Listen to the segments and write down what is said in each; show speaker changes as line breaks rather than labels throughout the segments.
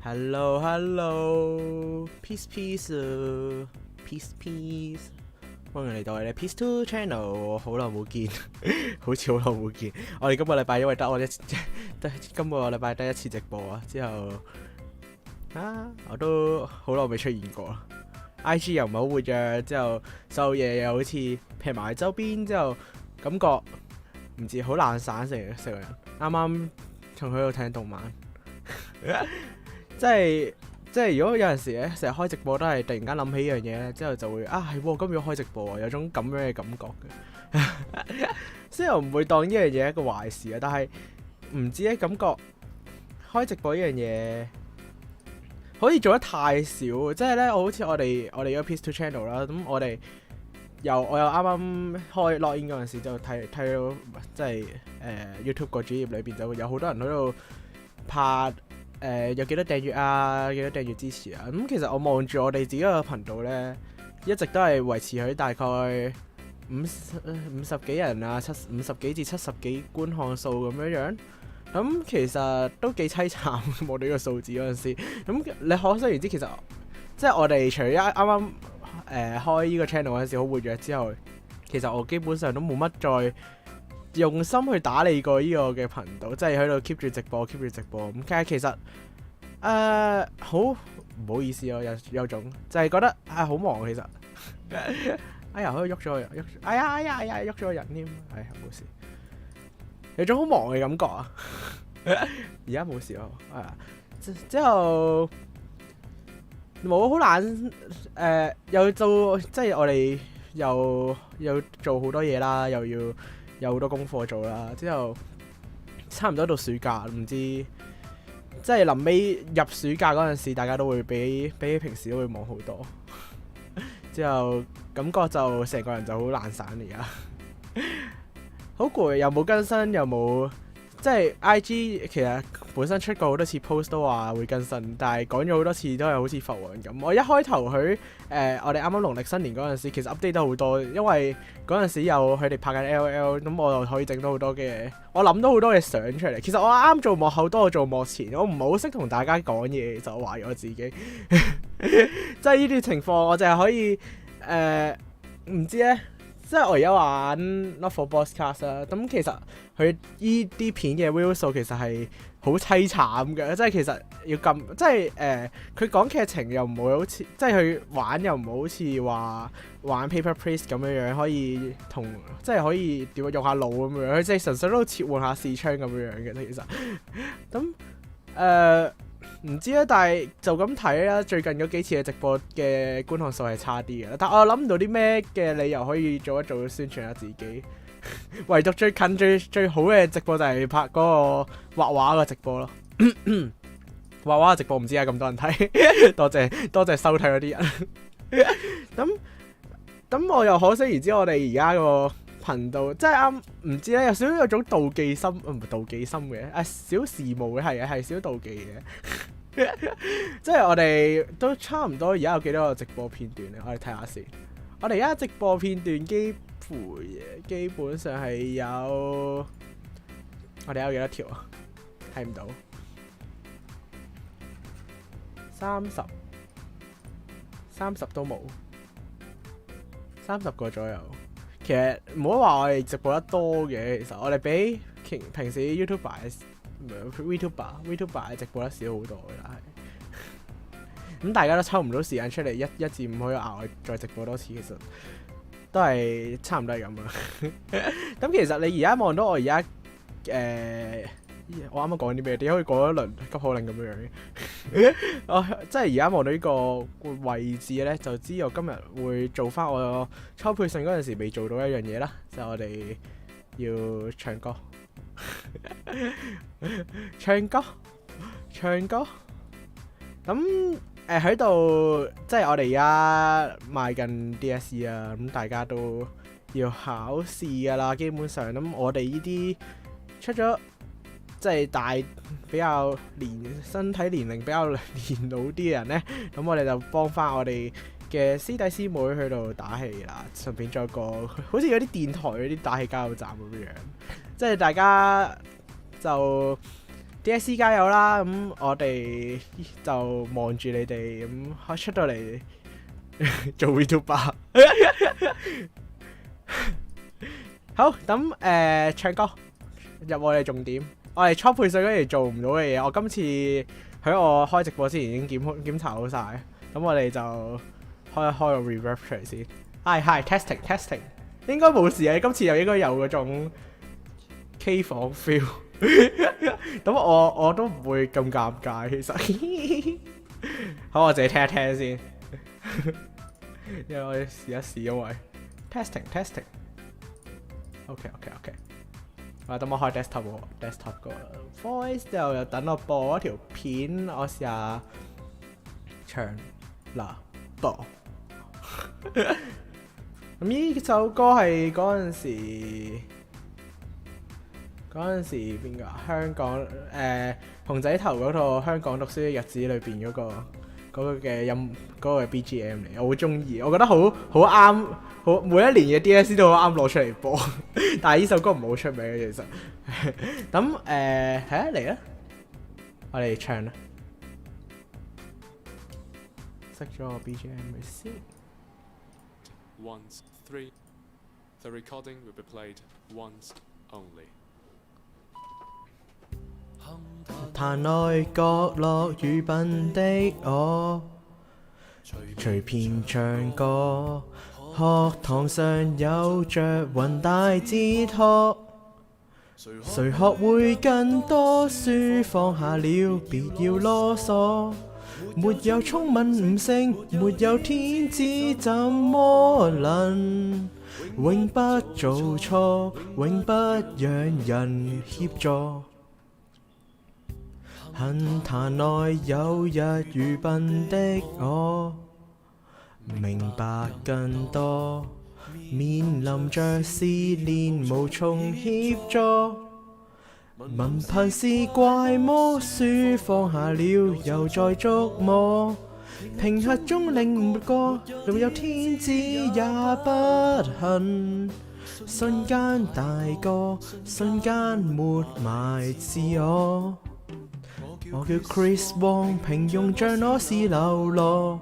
Hello， peace peace， 歡迎嚟到我哋 Peace Two Channel， 好耐冇見，好似好耐冇見。我哋今個禮拜因為今個禮拜得一次直播啊，之後我都好耐未出現過。IG 又唔係好活躍，之後所有嘢又好似劈埋周邊，之後感覺唔知好懶散成個人。啱啱仲喺度睇動漫。即係如果有陣時咧，成日開直播都係突然間諗起呢樣嘢咧，之後就會係喎，今日開直播啊，有種咁樣嘅感覺嘅。雖然我唔會當呢樣嘢一個壞事啊，但係唔知咧，感覺開直播呢樣嘢可以做得太少。即係咧，好似我哋嗰個 Peace Two Channel 啦，咁我又啱啱開 login 嗰陣時就睇到，即係YouTube 個主頁裏邊就會有好多人喺度拍。有幾多訂閱啊？幾多訂閱支持啊？咁其實我望住我哋自己個頻道咧，一直都係維持喺大概五十幾人啊，50幾至70幾觀看數咁樣。咁其實都幾凄慘，望到呢個數字嗰陣時。咁你可想而知，其實即係我哋除咗啱啱開呢個 channel 嗰陣時好活躍之後，其實我基本上都冇乜再用心去打理過呢個嘅頻道，即係喺度 keep 住直播咁。其實好唔好意思咯，有種就係覺得好忙其實。哎呀，可以喐咗個人，哎呀，喐咗個人添，冇事。有種好忙嘅感覺啊！而家冇事咯，之後冇好懶又做，即係我哋又做好多嘢啦，又要有好多功課做啦，之後差唔多到暑假，唔知即係臨尾入暑假嗰陣時，大家都會比起平時都會忙好多。之後感覺就成個人就好懶散而家，好攰，又冇更新，又冇即係 IG 其實本身出過好多次 post 都話會更新，但係講咗好多次都係好似浮雲咁。我一開頭佢我哋啱啱農曆新年嗰陣時，其實 update 得好多，因為嗰陣時有佢哋拍緊 LL， 咁我就可以整到好多嘅，我諗到好多嘅相出嚟。其實我啱做幕後多過做幕前，我唔係好識同大家講嘢，就懷疑我自己。即係呢啲情況，我就係可以唔知咧。即係我而家玩 Not For Broadcast 啦，咁其實佢依啲片嘅 view 數其實係好凄慘嘅，即係其實要撳，即係佢講劇情又唔會好似，即係佢玩又唔好似話玩 Paper Please 咁樣可以即係可以點用下腦咁樣，佢即係純粹都切換下視窗咁樣嘅，其實咁唔知咧，但係就咁睇啦。最近嗰幾次嘅直播嘅觀看數係差啲嘅，但我諗唔到啲咩嘅理由可以做一做宣傳下自己。唯獨最近最好嘅直播就係拍嗰個畫畫嘅直播咯。畫畫嘅直播唔知係咁多人睇，多謝收睇嗰啲人。咁我又可想而知，我哋而家個頻道即係啱，唔知咧有少少有種妒忌心，唔係妒忌心嘅，小羨慕嘅，係少妒忌嘅。即係我哋都差唔多，而家有幾多個直播片段咧？我哋睇下先。我哋而家直播片段基本上係有，我哋有幾多條啊？睇唔到，30都冇，30個左右。其實唔好話我哋直播得多嘅，其實我哋比平時 Vtuber 直播得少好多嘅，但係咁大家都抽唔到時間出嚟1至5可以額外再直播多次，其實都係差唔多係咁啊。咁其實你而家望到我而家我啱啱講啲咩？點解可以講一輪急口令咁樣嘅？我即係而家望到呢個位置咧，就知我今日會做翻我抽配信嗰陣時未做到一樣嘢啦，就係我哋要唱歌。唱歌。咁喺度，即係我哋而家邁緊 DSE 啊，咁大家都要考試噶啦，基本上咁我哋呢啲出咗即係比較身體年齡比較年老啲嘅人呢，咁我哋就幫翻我哋嘅師弟師妹去到打氣啦，順便再個好似有啲電台嗰啲打氣加油站咁樣，即係大家就 DSE 加油啦！咁我哋就望住你哋咁出到嚟做 Vtuber。好，咁唱歌入我哋重點。我哋初配信嗰時做唔到嘅嘢，我今次喺我開直播之前已經檢查好晒。咁我哋就開個 reverb 出嚟先。Hi testing， 應該冇事啊！今次又應該有嗰種 K 房 feel。咁我都唔會咁尷尬，其實。好，我自己聽一聽先。因為我要試一試，因為 testing。OK。等我開 desktop 個 voice 之後又等我播一條片，我試下唱嗱播。咁呢首歌係嗰陣時邊個？香港熊仔頭嗰套《香港讀書的日子》裏邊嗰個嘅音嗰個 BGM 嚟，我好中意，我覺得好啱，每一年嘅 DSE 都好啱攞出嚟播。但係呢首歌唔係好出名嘅，其實。咁睇下嚟啦，我哋唱啦，熄咗個 BGM 先。
Once 3, the recording will be played once only.
壇內角落愚笨的我，隨便唱歌，學堂上有着宏大哲學，誰學會更多書放下了，別要囉嗦。沒有聰敏悟性，沒有天資，怎麼能永不做錯，永不讓人協助？恨壇內有日愚笨的我，明白更多，面臨着試煉無從協助。文憑是怪魔，書放下了又再捉摸，評核中領悟過，沒有天資也不幸，瞬間大個，瞬間沒埋自我。我叫 Chris Wong， 平庸像我是流羅，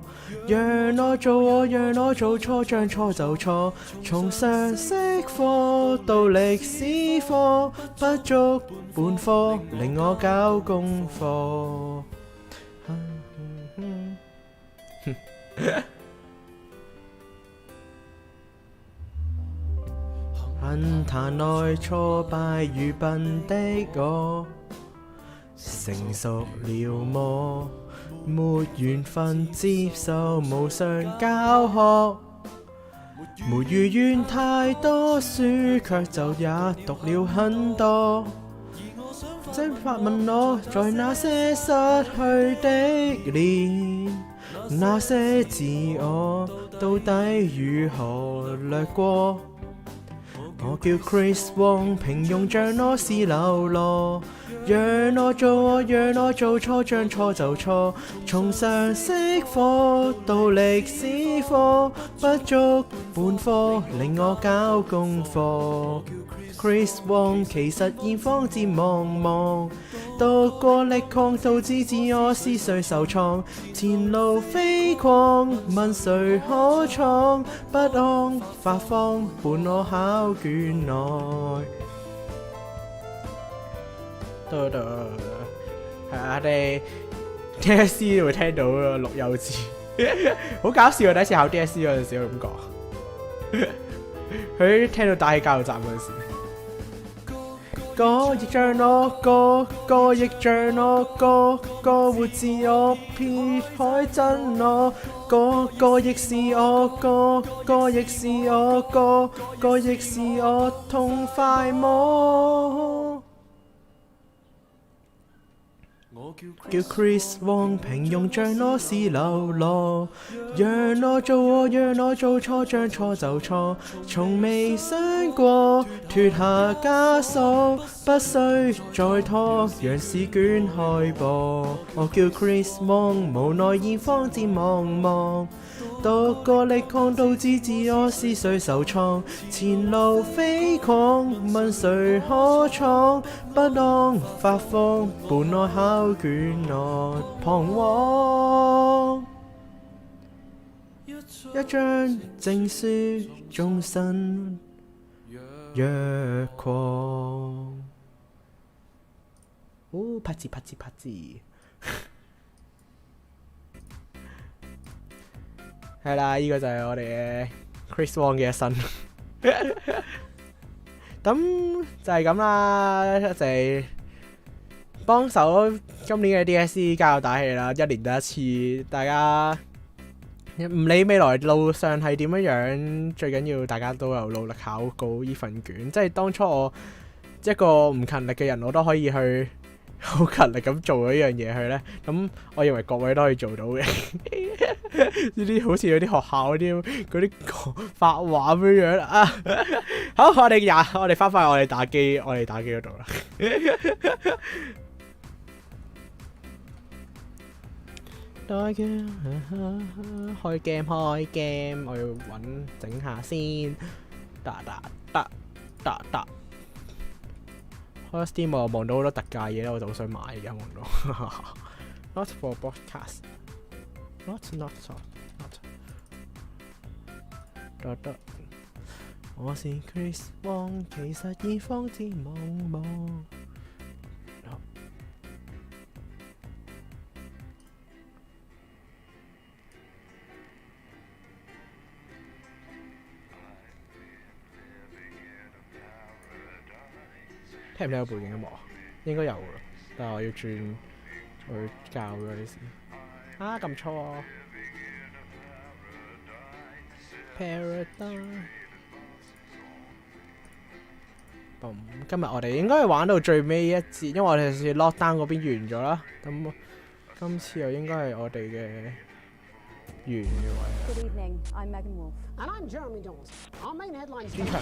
讓我做錯，將錯就錯。從常識課到歷史課，不足本科令我搞功課。恨壇內挫敗愚笨的我，成熟了麼？沒緣分接受無償教學，沒如願太多書，卻就也讀了很多。正發問我，在那些失去的年，那些自我到底如何掠過？我叫 Chris Wong， 平庸像我是流羅，讓我做錯，將錯就錯。從常識課到歷史課，不足本科令我搞功課。Chris Wong 其實現方漸茫茫，獨個力抗導致自我思緒受創，前路飛狂問誰可闖，不安發慌伴我考卷內。係啊，我哋 DSE 會聽到綠柚字，好搞笑啊！第一次考 DSE 嗰陣時，我咁講，佢聽到打氣加油站嗰陣時，個亦像我，個亦像我，個活自我撇開真我，個亦是我，個亦是我，個亦是我痛快麼？叫 Chris Wong 平庸像我是流羅，讓我做我，讓我做錯，將錯就錯，從未想過脫下枷鎖，不需再拖，讓試卷開播。我叫 Chris Wong， 無奈現方漸茫茫，獨個力抗導致自我思緒受創，前路飛狂問誰可闖，不安發慌伴我考卷內彷徨，一張證書終身若狂。拍字拍字拍字。係啦，呢個就係我哋嘅 Chris Wong 嘅一生。咁就係咁啦，就係幫手今年嘅 DSE 加油打氣啦，一年得一次，大家唔理未來路上係點樣樣，最緊要大家都有努力考過呢份卷。即係當初我一個唔勤力嘅人，我都可以去好勤力咁做咗呢樣嘢去呢。咁我認為各位都可以做到嘅。呢啲好似有啲學校嗰啲發畫咁樣啊！好，我哋翻返去我哋打機嗰度啦。開 game， 我要整下先。開 Steam 我望到好多特價嘢咧，我就好想買而家望到。Not for broadcast。Not。我是 Chris Wong， 其實已方漸茫茫。聽唔聽到背景音樂？應該有㗎，但係我要轉去教嗰啲先。撳錯啊 ！Paradise。今日我哋應該係玩到最尾一節，因為我哋上次 lockdown 嗰邊完咗啦。咁今次又應該係我哋嘅完嘅位。
Good evening, I'm Megan Wolf. And I'm Jeremy Dawes. Our main headlines.
邊場？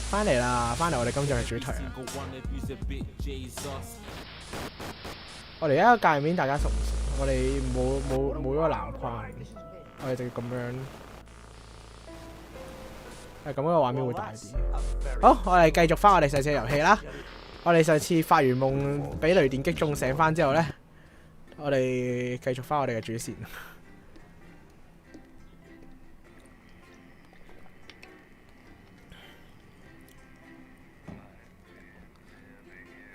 翻嚟啦！翻嚟我哋今集嘅主題啦。我哋而家個界面大家熟唔熟？我哋冇嗰個籃框，我哋就咁樣。咁個畫面會大啲。好，我哋繼續翻我哋上次嘅遊戲啦。我哋上次發完夢，俾雷電擊中醒翻之後呢，我哋繼續翻我哋嘅主線。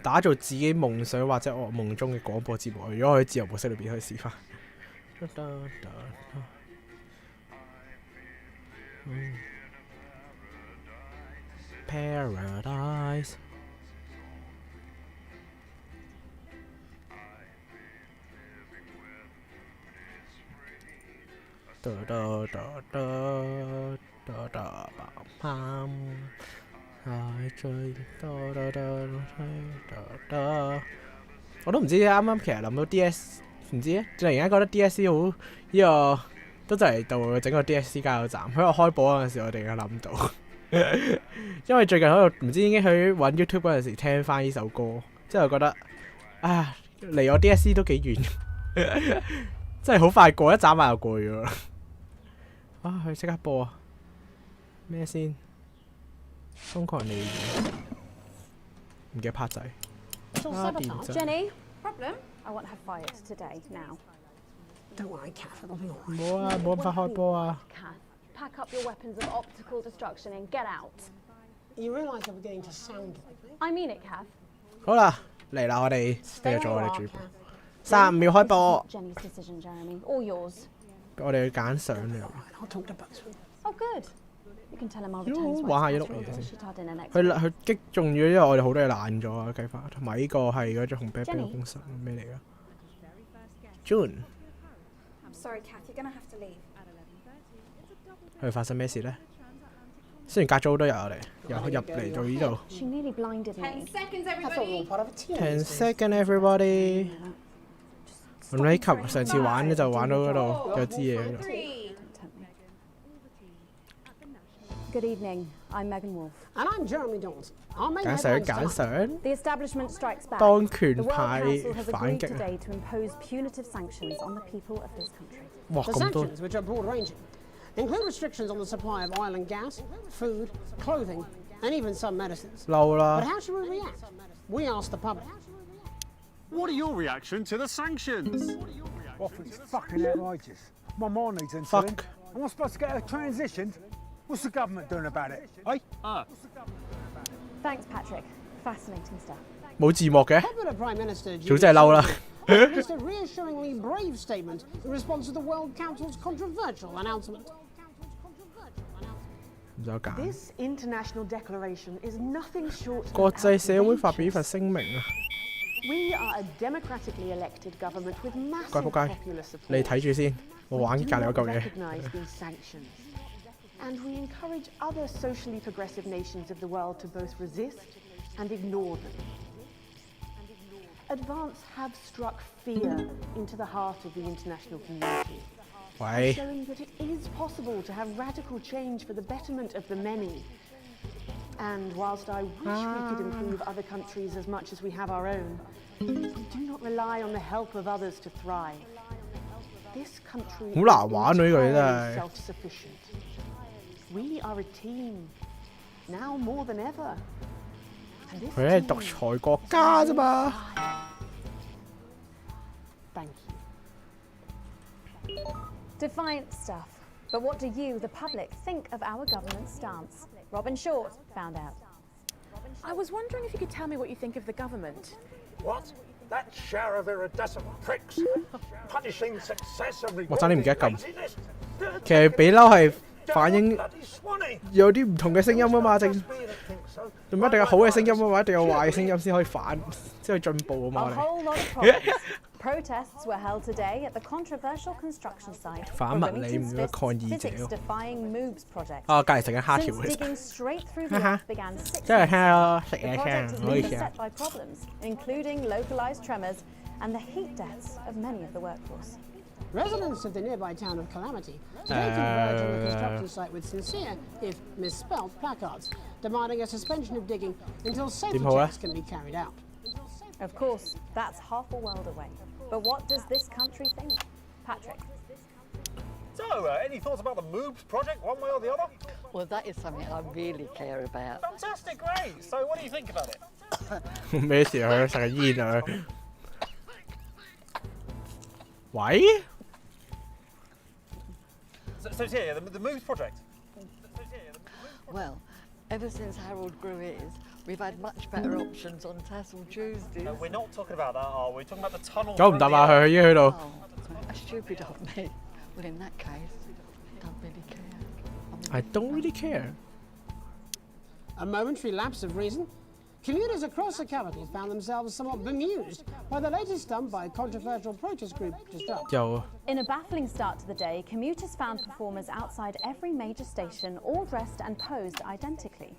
打造自己夢想或者噩夢中嘅廣播節目，如果我喺自由模式裏邊可以試翻。Paradise。我都唔知啱啱其實諗到 DS， 唔知咧，突然間覺得 DSE 好呢個都就嚟到整個 DSE 加油站。喺我開播嗰陣時，我突然間諗到，因為最近喺度唔知已經去揾 YouTube 嗰陣時聽翻呢首歌，之後覺得啊離我 DSE 都幾遠，真係好快過，一眨眼又過咗啦。啊，佢即刻播啊！咩先？瘋狂利用，唔記得拍仔。
Jenny, problem? I won't have fired today now. Don't worry, Kath, it'll be all right.
冇啊，冇辦法開波啊！
Kath, pack up your weapons of optical destruction and get out. You realise you're beginning to sound like me? I mean it, Kath.
好啦，嚟啦，我哋繼續做我哋主播。35秒開播。
Jenny's decision, Jeremy. All yours.
我哋要揀相嚟。
I'll talk to Buxton. Oh, good. You can tell him I'll return
玩下呢碌嘢先。佢擊中咗，因為我哋好多嘢爛咗啊，計法。同埋呢個係嗰隻紅啤啤嘅風神咩嚟㗎 ？June。I'm
sorry, Kath. You're gonna have to leave.
佢發生咩事咧？雖然隔咗好多日，我哋又入嚟到呢度。
She nearly blinded me.
10 seconds, everybody.
10 seconds, everybody。我諗上次玩咧就玩到嗰度有支嘢嗰度。
Good evening. I'm Megan Wolf.
And I'm Jeremy Dawes. Our main
揀相
headlines
揀
tonight.
相。
The establishment strikes back.
當權
The World
派
Council has
反
agreed
擊啊！
today to impose punitive sanctions on the people of this country.
哇，
The
咁多
sanctions, which are broad-ranging, include restrictions on the supply of oil and gas, food, clothing, and even some medicines.
嬲
But
啦！
how should we react? We asked the public.
What are your reaction to the sanctions?
Well, it's fucking outrageous. My mom needs insulin.
Fuck.
Am I supposed to get her transitioned? What's the government doing about it? Eh?
Thanks, Patrick. Fascinating stuff.
冇字幕嘅，
Popular Prime Minister
早真係嬲啦！
released a reassuringly brave statement in response to the World Council's controversial announcement.
唔使揀。
This international declaration is nothing short of
國際社會發表呢
outrageous.
份聲明啊！
We are a democratically elected government with
乖
massive
仆街，
popular
你
support.
睇住先，我
We
玩
do
隔離嗰
not
嚿嘢。
recognise these sanctions. And we encourage other socially progressive nations of the world to both resist and ignore them. Advance have struck fear into the heart of the international community,
喂，
showing that it is possible to have radical change for the betterment of the many. And whilst I wish we could improve other countries as much as we have our own, we do not rely on the help of others to thrive. This country
好難玩喎呢個嘢
is
真
entirely
係。
self-sufficient. We are a team, now more than ever. And this
佢係
team
獨裁國家啫嘛。
Thank you.
Defiant stuff. But what do you, the public, think of our government's stance? Robin Short found out.
I was wondering if you could tell me what you think of the government.
What? That shower of iridescent pricks, punishing success and
我差啲唔
rewarding
記得撳。
laziness.
其實俾嬲係反映
Bloody Swanee.
有啲唔同嘅聲音啊嘛，正
Must be that thinks so.
唔一定有好嘅聲音啊嘛，一定有壞嘅聲音先可以反，先可以進步啊嘛。
A
我哋
whole lot of problems. Protests were held today at the controversial construction site for
反物理唔
Remington's
會抗議者
physics-defying moves project.
啊，隔離食緊蝦條
Since
嘅，
digging straight through the earth began 6
真係
months
聽咯，食
The
嘢
project
聽，
has
唔好意
been
思啊
beset。by problems, including localized tremors and the heat deaths of many of the workforce.
Residents of the nearby town of Calamity today converged on the construction site with sincere, if misspelt, placards demanding a suspension of digging until safety
點好咧？
checks can be carried out.
Of course, that's half a world away. But what does this country think? Patrick.
So, any thoughts about the MOOBS project, one way or the other?
Well, that is something I really care about.
Fantastic, great. So, what do you think about it?
咩事啊？佢食緊煙啊！喂？
So yeah, the MOOBS project.
Well, ever since Harold grew his, we've had much better options on Tassel Tuesdays.
No, we're not talking about that, are we? We're talking about the tunnel.
九唔搭啊！佢已經去到。
Oh, stupid of me. Well, in that case, I don't really care.
I don't really care.
A momentary lapse of reason. Commuters across the capital found themselves somewhat bemused by the latest stunt by a controversial protest group Disrupt.
又
In a baffling start to the day, commuters found performers outside every major station, all dressed and posed identically.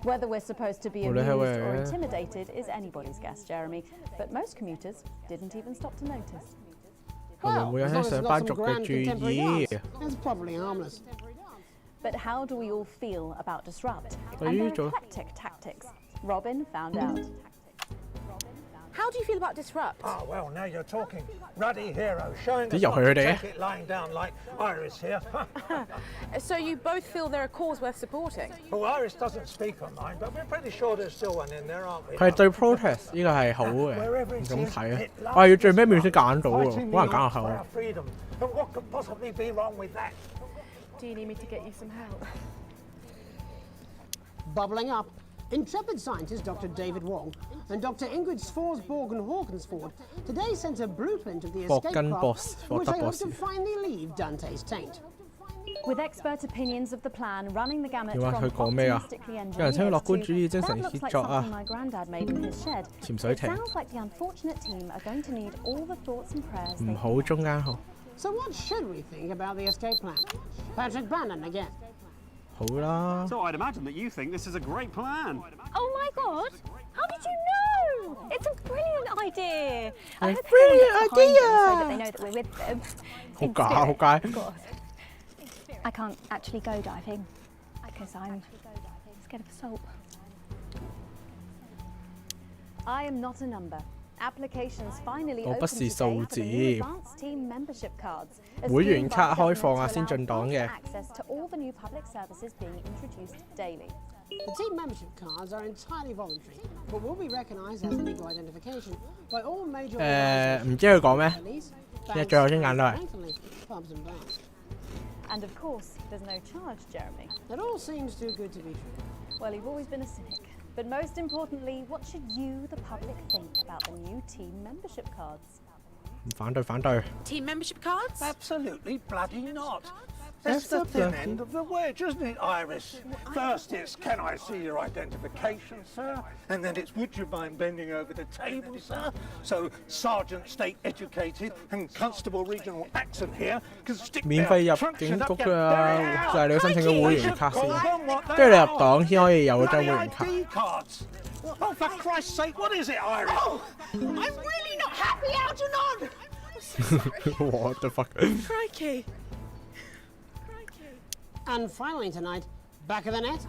Whether we're supposed to be
Well,
amused
hey,
or
hey.
intimidated is anybody's guess, Jeremy. But most commuters didn't even stop to notice.
會唔會
Well,
有
as long as
上
it's
班
got
族
some
嘅
grand
注
contemporary
意？
dance, it's probably harmless.
But how do we all feel about Disrupt
Are
and
you
their eclectic tactics? Robin found out.
How How do you feel about disrupt?
Ah, well, now you're talking. Ruddy hero, showing us
啲遊
not
戲佢
to
哋
take it lying down like Iris here.
So you both feel they're a cause worth supporting?
Well, Iris doesn't speak online, but we're pretty sure there's still one in there, aren't we?
佢係對 protest 呢個係好嘅，唔咁睇啊！我係要最尾面先揀到喎，可能揀下後。
And what could possibly be wrong with that?
Do you need me to get you some help?
Bubbling up, intrepid scientist Dr. David Wong and Dr. Ingrid Svorsborg and Hawkinsford today sent a blueprint of the escape craft in which they hope to finally leave Dante's taint.
With expert opinions of the plan running the gamut
要話
from
佢講咩啊？
optimistically
有人稱佢樂觀
engineered
主義精
to
神
that looks
協
like
作啊
something！my granddad made in his shed.
潛水
It
艇
sounds like the unfortunate team are going to need all the thoughts and prayers
唔
they
好中間號。
So what should we think about the escape plan? Patrick Bannon again.
好啦。
So I'd imagine that you think this is a great plan.
Oh my god! How did you know? It's a brilliant idea. I hope
brilliant
everyone gets behind
idea.
them so that they know that we're with them.
好
In
假，好
spirit,
假。
of course. I can't actually go diving because I'm scared of salt.
I am not a number. Applications finally
我
open
不是
today
數
for the new
字。
advanced team membership cards. as
會員
Team
卡
Bar
開放啊，
government
先
to
進
allow
黨嘅。
access to all the new public services being introduced daily.
The team membership cards are entirely voluntary, but will be recognised as legal identification by all major
唔知佢講咩？
police,
即係最後先揀到係。
thankfully, pubs and bars.
And of course, there's no charge, Jeremy.
It all seems too good to be true.
Well, you've always been a cynic. But most importantly, what should you, the public, think about the new team membership cards?
反對反對。
Team membership cards?
Absolutely bloody not. That's the thin end of the wedge, isn't it, Iris? First it's, can I see your identification, sir? And then it's, would you mind bending over the table, sir? So Sergeant State Educated and Constable Regional Accent here can stick
免
their
費入
trunks
境
up
局
your
啊，就係你要申請個會員卡先，
Bloody
跟住你入黨先可以有張會員卡。
ID cards. Oh, for Christ's sake, what is it, Iris?
Oh, I'm really not happy, Algernon!
What the fuck?
Crikey.
And finally tonight, back of the net,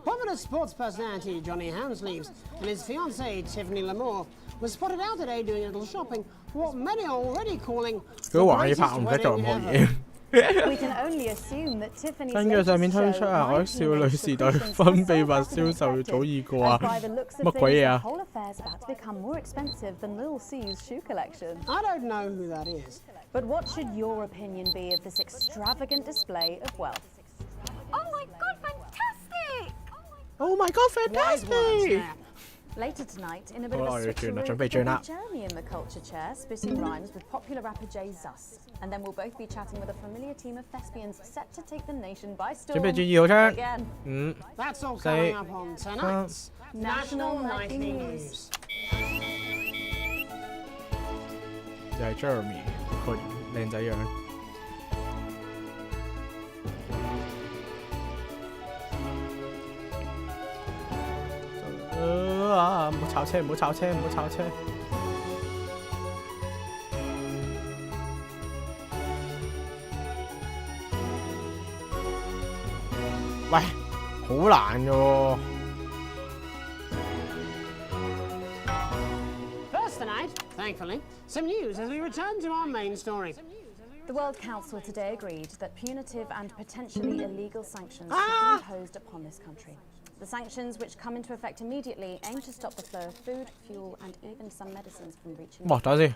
popular sports personality Johnny Hamsleeves and his fiancée Tiffany Lamour was spotted out today doing a little shopping for what many are already calling
佢
the
玩呢
greatest
part 唔使做
wedding
任何
ever.
嘢。
We can only assume that Tiffany's
根據上面推出啊，海少女時代分泌物銷售早已過啊，乜鬼嘢
The
啊？
whole affair's about to become more expensive than Lil C's shoe collection.
I don't know who that is.
But what should your opinion be of this extravagant display of wealth?
Oh my god, fantastic!
Oh my god,
Wise words,
fantastic！
Snap.
Later tonight, in a bit
好
of
啦，
a
我要轉啦，
switcheroo,
準備轉啦
we'll。 have Jeremy in the culture chair, spitting rhymes with popular rapper Jay Zus. And then we'll both be chatting with a familiar team of thespians set to take the nation by storm.
準備轉2號槍。
Again.
5、
That's all
4、
coming up on tonight's
National
Nightly
Nightly
News.
又係 Jeremy 個靚仔樣。唔好炒車，唔好炒車，唔好炒車。喂，好難嘅喎。
First tonight, thankfully, some news as we return to our main story.
The World Council today agreed that punitive and potentially illegal sanctions should be imposed upon this country. The sanctions, which come into effect immediately, aim to stop the flow of food, fuel, and even some medicines from reaching.
哇，等下先。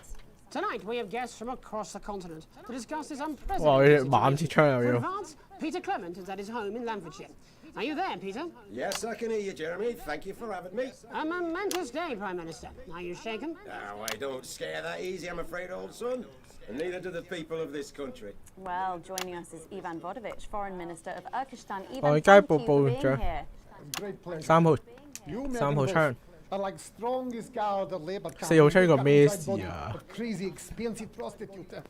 Tonight, we have guests from across the continent to discuss this
哇！
unprecedented
猛切槍
For
又要。
advance, Peter Clement is at his home in Lamfordshire. Are you there, Peter?
Yes, I can hear you, Jeremy. Thank you for having me.
A momentous day, Prime Minister. Are you shaken?
Oh, I don't scare that easy, I'm afraid, old son. And neither do the people of this country.
Well, joining us is Ivan Vodovich, Foreign Minister of Urkistan.
我
Ivan,
而家
thank
步
you
步
for being
長
here.
Great pleasure.
3號
You,
3
Madam
號
Boss,
槍。
are like strongest guard of labor camp.
4號槍呢個咩
Inside
事
body
啊？
of crazy, expensive prostitute.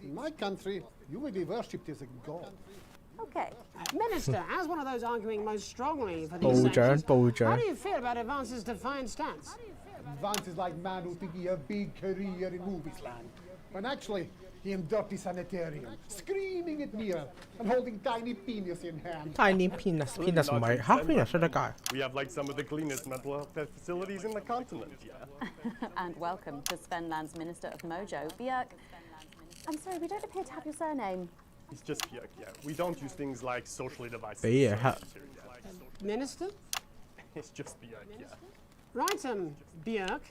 In my country, you will be worshipped as a god.
Okay. Minister, as one of those arguing most strongly for
部
these
長
sanctions,
部
how
長
do you feel about advance's defiant stance?
Vance is like man who thinks he have big career in movies land. When actually, he in dirty sanitarium, screaming at mirror and holding tiny penis in hand.
Tiny penis 唔係嚇 penis 出得界。
We have like some of the cleanest mental health facilities in the continent, yeah.
And welcome to Svenland's Minister of Mojo, Björk. I'm sorry, we don't appear to have your surname.
It's just Björk, yeah. We don't use things like socially divisive.
俾嘢黑。
Minister?
It's just Björk, yeah.
Right, Björk.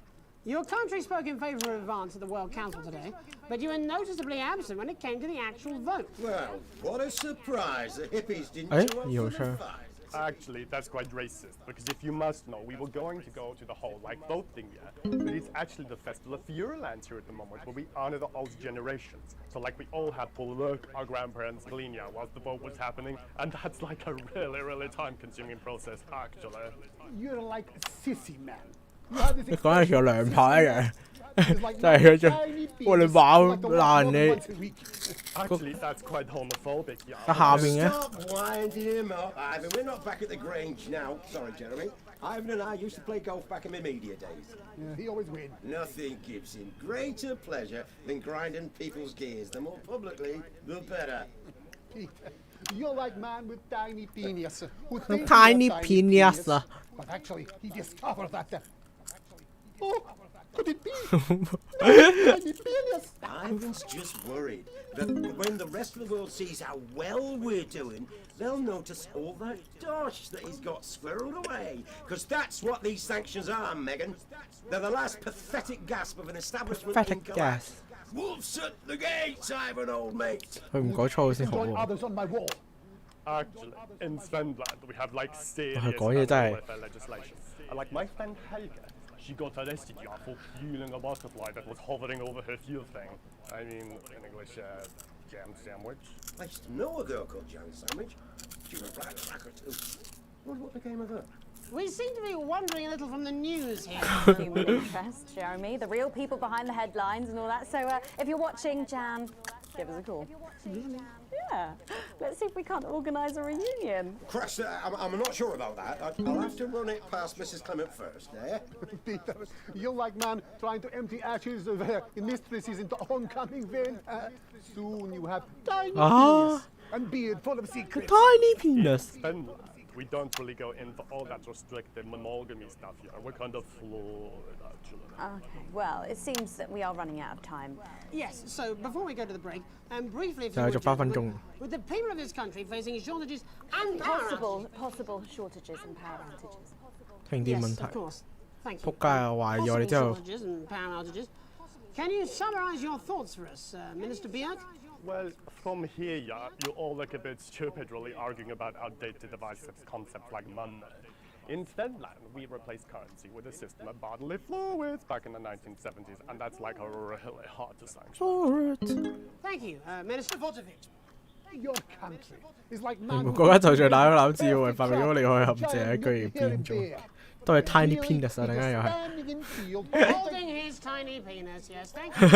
Your country spoke in favour of advance at the World Council today, but you were noticeably absent when it came to the actual vote.
Well, what a surprise. The hippies didn't show up for the fight.
Actually, that's quite racist, because if you must know, we were going to go to the whole, like, voting, yeah? But it's actually the Festival of Feuerland here at the moment, where we honor the old generations. So, like, we all had to work our grandparents' gleania whilst the vote was happening, and that's, like, a really, really time-consuming process, actually.
You're like a sissy man.
你講係有兩派嘅，真係嗰種我哋話爛你。
Actually, that's quite homophobic, yeah.
下面嘅。
Stop winding him up, Ivan. We're not back at the Grange now. Sorry, Jeremy. Ivan and I used to play golf back in my media days.
Yeah, he always wins.
Nothing gives him greater pleasure than grinding people's gears. The more publicly, the better.
Peter, you're like man with tiny penis.
Tiny penis.
But actually, he discovered that. Oh, could it be? Tiny penis.
Ivan's just worried that when the rest of the world sees how well we're doing, they'll notice all that dosh that he's got squirreled away. Because that's what these sanctions are, Megan. They're the last pathetic gasp of an establishment in collapse. Wolves at the gates, Ivan, old mate.
佢唔改錯先好喎。
Others on my wall.
Actually, in Svenland, we have, like, serious
講嘢真係。
welfare legislation. Like, my friend Helga, she got arrested for fueling a butterfly that was hovering over her fuel thing. I mean, in English, jam sandwich.
I used to know a girl called Jam Sandwich. She was right back or two. Wonder what became of her.
We seem to be wandering a little from the news here.
Human interest, Jeremy, the real people behind the headlines and all that. So if you're watching, Jan, give us a call.
Really?
Yeah. Let's see if we can't organise a reunion.
Crash, I'm not sure about that. I'll have to run it past Mrs. Clement first, eh?
Peter, you're like man trying to empty ashes of mistresses into oncoming vein. Soon you have tiny penis and beard full of secrets.
Tiny penis.
Svenland, we don't really go into all that restrictive monogamy stuff here. We're kind of flawed, actually.
Okay, well, it seems that we are running out of time.
Yes, so before we go to the break, briefly, if you
就係
would,
續8分鐘。
gentlemen, with the people of this country facing shortages and power
Possible shortages and power outages.
停電問
Yes,
題
of。course. Thank you.
仆街啊！懷疑我哋之後
Possible shortages and power outages. Can you summarise your thoughts for us, Minister Björk?
Well, from here, yeah, you all look a bit stupid really arguing about outdated divisive concepts like money. In Svenland, we replaced currency with a system of bodily fluids back in the 1970s, and that's like really hard to sanction.
Thank you, Minister Vtuber.
Your country is like
唔覺得就像打咗攬字喎，發明咗你可以陷阱，居然變咗，都係 tiny penis 啊！突然間又係。
Holding his tiny penis, yes, thank you.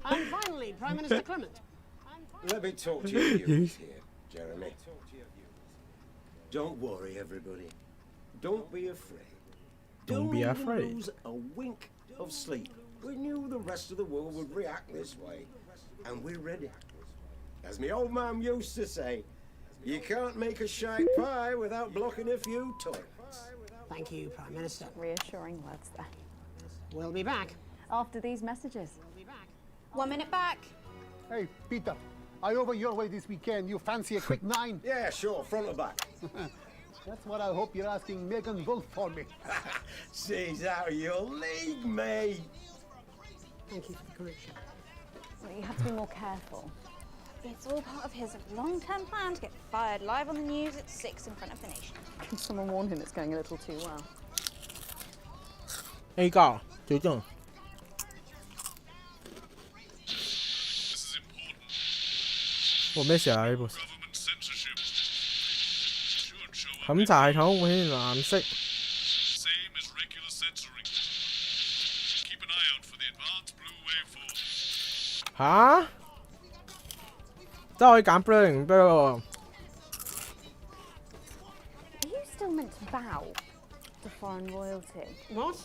And finally, Prime Minister Clement.
Let me talk to your viewers here, Jeremy. Don't worry, everybody. Don't be afraid.
Don't be
even
afraid.
lose a wink of sleep. We knew the rest of the world would react this way, and we're ready. As my old man used to say, you can't make a shite pie without blocking a few toilets.
Thank you, Prime Minister.
Reassuring words there.
We'll be back.
After these messages.
1 minute back.
Hey, Peter, I over your way this weekend. You fancy a quick 9?
Yeah, sure, front or back.
That's what I hope you're asking Megan Wolf for me.
She's out of your league, mate.
Thank you for the correction.
Well, you have to be more careful.
It's all part of his long-term plan to get fired live on the news at 6 in front of the nation.
Can someone warn him it's going a little too well?
A 加最正。哇！咩事啊？呢部冚晒頭會藍色。吓？真係可以揀 blur 定 blur 喎。
Are you still meant to bow to foreign royalty?
What?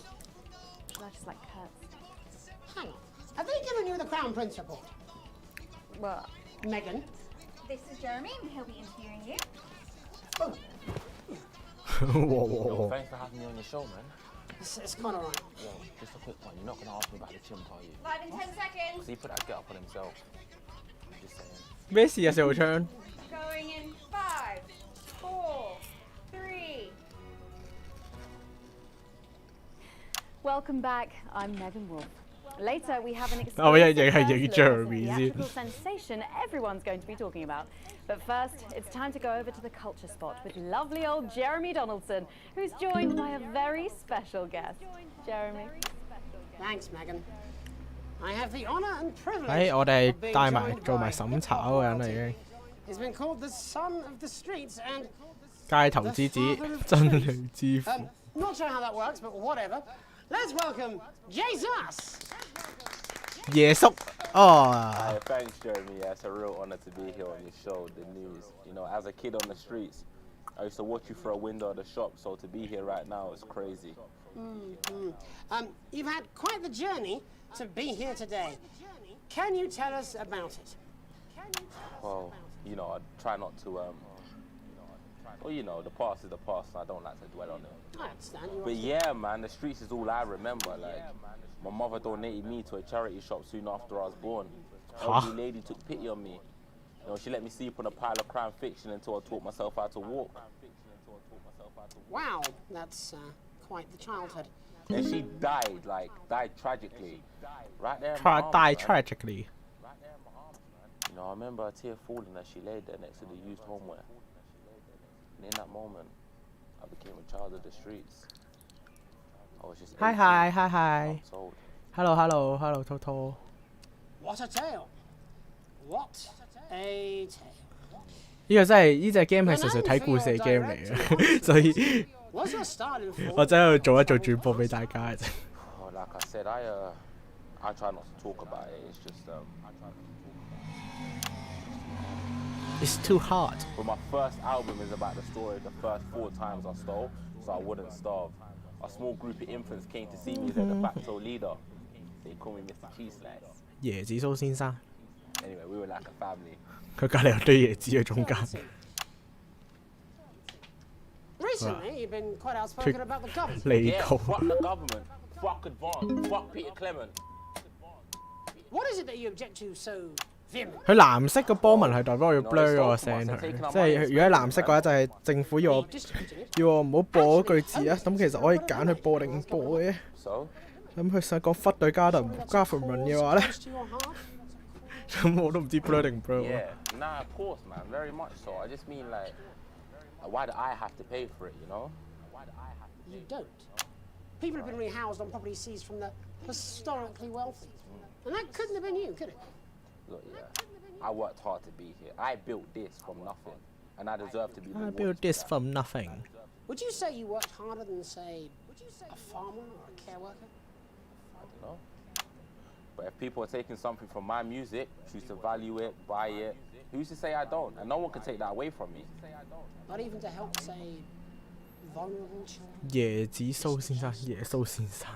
I just like curts.
Hang on. Have they given you the Crown Prince report?
What?
Megan?
This is Jeremy, and he'll be interviewing you.
Whoa.
Thanks for having me on your show, man.
It's quite alright.
Yo, just a quick one. You're not going to ask me about the chimp, are you?
Live in 10 seconds.
Because he put that get up on himself. I'm just saying.
咩事啊，小昌？
Going in 5, 4, 3.
Welcome back. I'm Megan Wolf. Later, we have an
Oh, yeah,
exclusive
yeah,
first
yeah,
look at
Jeremy,
the
is it?
theatrical sensation everyone's going to be talking about. But first, it's time to go over to the culture spot with lovely old Jeremy Donaldson, who's joined by a very special guest. Jeremy.
Thanks, Megan. I have the honor and privilege
我哋
of being
帶埋
joined
做埋
by
審查嗰個人啦已經。
He's been called the son of the streets and
街頭之子，真理之父。
not sure how that works, but whatever. Let's welcome Jesus.
耶穌哦。
Hey, thanks, Jeremy. Yeah, it's a real honor to be here on your show, The News. You know, as a kid on the streets, I used to watch you through a window of the shop, so to be here right now is crazy.
You've had quite the journey to be here today. Can you tell us about it?
Well, you know, I try not to, well, you know, the past is the past, and I don't like to dwell on it.
I understand. You
But yeah, man, the streets is all I remember. Like, my mother donated me to a charity shop soon after I was born. Elderly lady took pity on me. You know, she let me sleep on a pile of crime fiction until I taught myself how to walk.
Wow, that's quite the childhood.
And she died tragically. Right there in my arms,
died
man.
tragically.
You know, I remember a tear falling as she laid there next to the used homeware. And in that moment, I became a child of the streets. I was just
嗨。Hello Toto。
What a tale. What a tale.
呢個真係呢隻 game 係純粹睇故事嘅 game 嚟嘅，所以
What's your starting for?
我真係做一做轉播俾大家嘅啫。
Oh, like I said, I try not to talk about it. It's just
It's too hard.
But my first album is about the story of the first 4 times I stole, so I wouldn't starve. A small group of infants came to see me as a de facto leader. They call me Mr. Cheese Slice.
椰子蘇先生，
Anyway, we were like a family.
佢隔離有堆椰子喺中間。
Recently, you've been quite outspoken about the government.
Yeah, fuck the government. Fuck Advance. Fuck Peter Clement.
What is it that you object to so vehemently?
佢藍色個波紋係代表我要 blur 嗰個聲佢，即係如果係藍色嘅話就係政府要我唔好播嗰句字啊。咁其實我可以揀去播定唔播嘅。咁佢想講忽對加特加弗文嘅話咧，咁我都唔知 blur 定唔 blur。
Yeah, nah, of course, man, very much so. I just mean like, why do I have to pay for it, you know?
You don't. People have been rehoused on property seized from the historically wealthy. And that couldn't have been you, could it?
Look, yeah, I worked hard to be here. I built this from nothing, and I deserve to be
I
rewarded.
built this from nothing.
Would you say you worked harder than, say, a farmer or a care worker?
I don't know. But if people are taking something from my music, choose to value it, buy it, who's to say I don't? And no one can take that away from me.
Not even to help, say, vulnerable children?
椰子蘇先生，耶穌先生。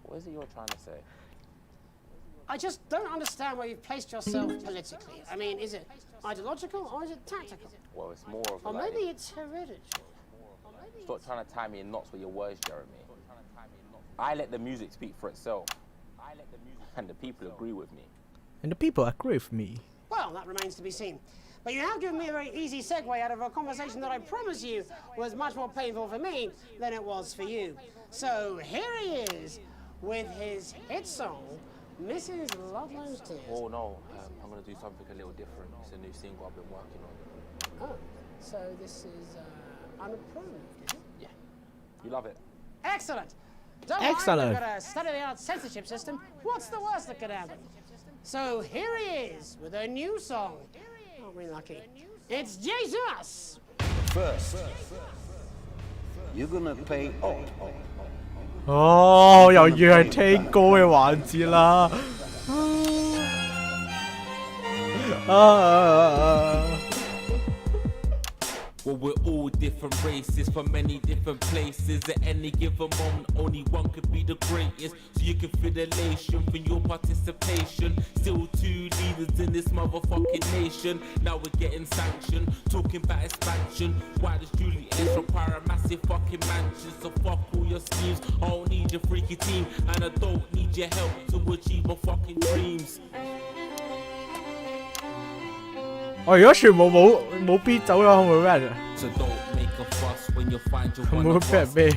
What is it you're trying to say?
I just don't understand where you've placed yourself politically. I mean, is it ideological or is it tactical?
Well, it's more of
Or
like,
maybe it's hereditary.
stop trying to tie me in knots with your words, Jeremy. I let the music speak for itself. And the people agree with me.
And the people agree with me.
Well, that remains to be seen. But you have given me a very easy segue out of a conversation that I promise you was much more painful for me than it was for you. So here he is with his hit song, Mrs. Ludlow's Tears.
Oh no, I'm going to do something a little different. It's a new single I've been working on.
Oh, so this is unapproved, is it?
Yeah, you love it.
Excellent. Don't
Excellent.
worry, we've got a state-of-the-art censorship system. What's the worst that could happen? So here he is with a new song. Aren't we lucky? It's Jesus!
First, you're gonna pay up.
哦，又要係聽歌嘅環節啦。
Well, we're all different races from many different places. At any given moment, only one could be the greatest. So you can feel elation from your participation. Still two leaders in this motherfucking nation. Now we're getting sanctioned, talking about expansion. Why does Julius require a massive fucking mansion? So fuck all your schemes. I don't need your freaky team, and I don't need your help to achieve my fucking dreams.
我如果全部冇 beat 走咗，會唔會俾人？會唔會俾人咩？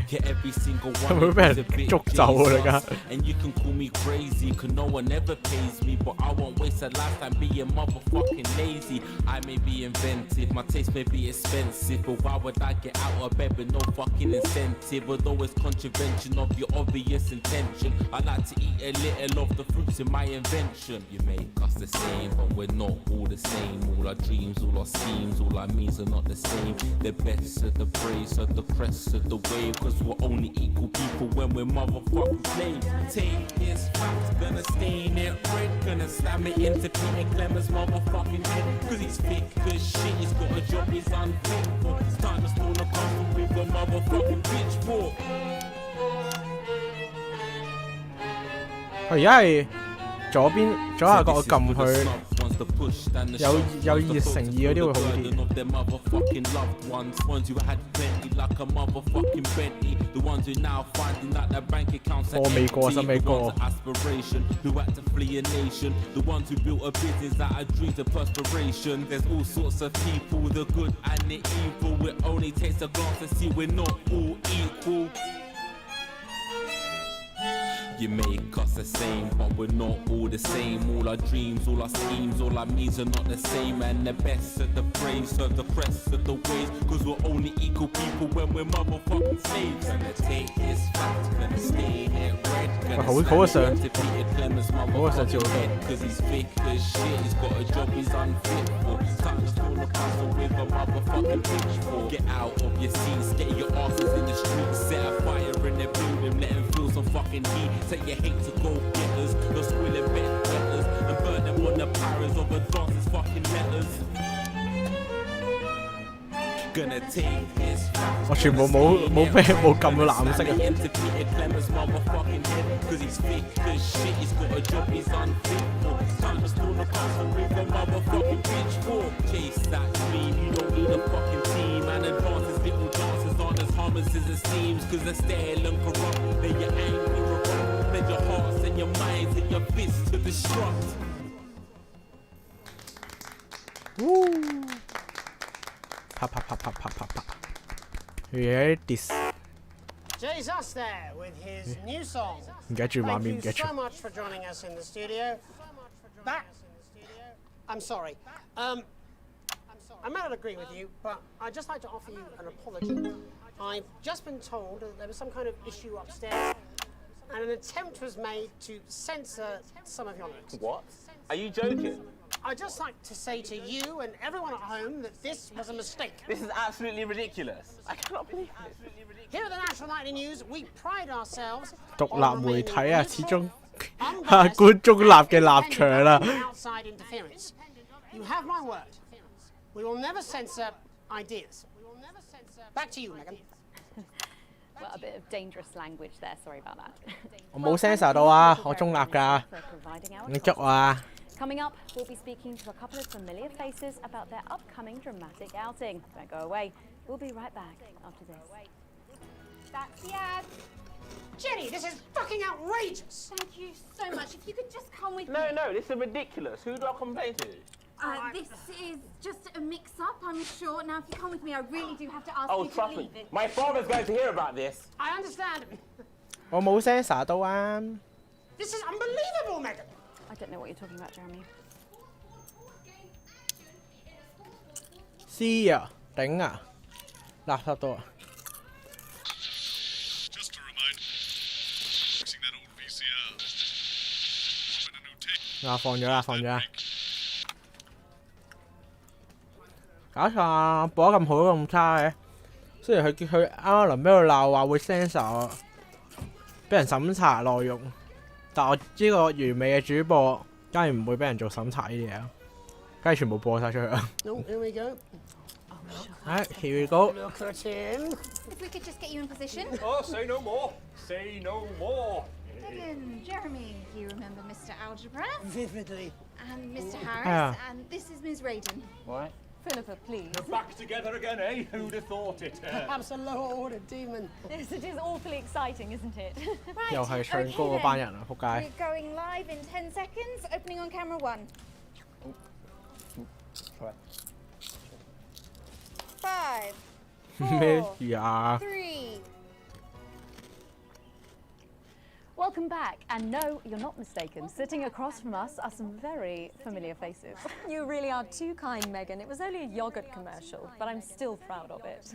會唔會俾人捉走啊？而家？
And you can call me crazy, 'cause no one ever pays me, but I won't waste a lifetime being motherfucking lazy. I may be inventive, my taste may be expensive, but why would I get out of bed with no fucking incentive? Although it's contravention of your obvious intention, I like to eat a little of the fruits in my invention. You make us the same, but we're not all the same. All our dreams, all our schemes, all our means are not the same. The best of the praise, of the crest of the wave, 'cause we're only equal people when we're motherfucking slaves. Take this fact, gonna stain it red, gonna slam it into Peter Clemens' motherfucking head, 'cause he's thick as shit, he's got a job he's unfit for. It's time to stone a castle with a motherfucking pitchfork.
佢而家係左下角我撳佢。有2乘2嗰啲會好啲。我未過，真未過。
You make us the same, but we're not all the same. All our dreams, all our schemes, all our means are not the same. And the best of the praise, of the crest of the waves, 'cause we're only equal people when we're motherfucking slaves. Gonna take this fact, gonna stain it red, gonna slam it to Peter Clemens' motherfucking head, 'cause he's thick as shit, he's got a job he's unfit for. Time to stone a castle with a motherfucking pitchfork. Get out of your seats, get your asses in the streets, set a fire in the building, let them feel some fucking heat. Take your hate to go getters, you're squilling letters, and burn them on the powers of advances fucking letters. Gonna take his facts.
我全部冇撳到藍色啊。
Into Peter Clemens' motherfucking head, 'cause he's thick as shit, he's got a job he's unfit for. Time to stone a castle with a motherfucking pitchfork. Chase that dream, you don't need a fucking team, and advance his little dances aren't as harmless as it seems, 'cause they're stale and corrupt, then you're angry or wrong, then your hearts and your minds and your fists to destruct.
Woo! 啪啪啪啪啪啪啪。Yeah, this.
Jay's us there with his new song.
Thank you
so much for joining us in the studio. I'm sorry. I may not agree with you, but I'd just like to offer you an apology. I've just been told that there was some kind of issue upstairs, and an attempt was made to censor some of your lyrics.
What? Are you joking?
I'd just like to say to you and everyone at home that this was a mistake.
This is absolutely ridiculous. I cannot believe it.
Here at the National Nightly News, we pride ourselves
獨立媒體啊，始終觀中立嘅立場啦。
outside interference. You have my word. We will never censor ideas. Back to you, Megan.
Well, a bit of dangerous language there. Sorry about that.
我冇 censor 到啊，我中立㗎。你捉我啊！
Coming up, we'll be speaking to a couple of familiar faces about their upcoming dramatic outing. Don't go away. We'll be right back after this.
That's the ad.
Jenny, this is fucking outrageous.
Thank you so much. If you could just come with me.
No, this is ridiculous. Who do I complain to?
This is just a mix-up, I'm sure. Now, if you come with me, I really do have to ask
Oh,
you to
trust
leave
me.
it.
My father's going to hear about this.
I understand.
我冇 censor 到啊。
This is unbelievable, Megan.
I don't know what you're talking about, Jeremy.
C 啊，頂啊，垃圾到啊！
Just to remind, fixing that old VCR. Popping a new tape.
啊，放咗啦，放咗啦。搞錯啊！播得咁好都咁差嘅。雖然佢啱啱臨俾佢鬧話會 censor， 俾人審查內容，但我呢個完美嘅主播，梗係唔會俾人做審查呢啲嘢啦，梗係全部播晒出去啦。
No, here we go.
Oh,
Alright, here we go.
Look at him.
If we could just get you in position.
Oh, say no more. Say no more.
Megan, Jeremy, you remember Mr. Algebra?
Vividly.
And Mr. Harris,
Yeah.
and this is Ms. Radin.
What?
Philippa, please.
You're back together again, eh? Who'd have thought it?
Perhaps a lower order demon.
Yes, it is awfully exciting, isn't it?
又係唱歌嗰班人啊，仆街！
We're going live in 10 seconds, opening on camera 1. 5,
咩
4,
事啊？
3.
Welcome back, and no, you're not mistaken. Sitting across from us are some very familiar faces.
You really are too kind, Megan. It was only a yogurt commercial, but I'm still proud of it.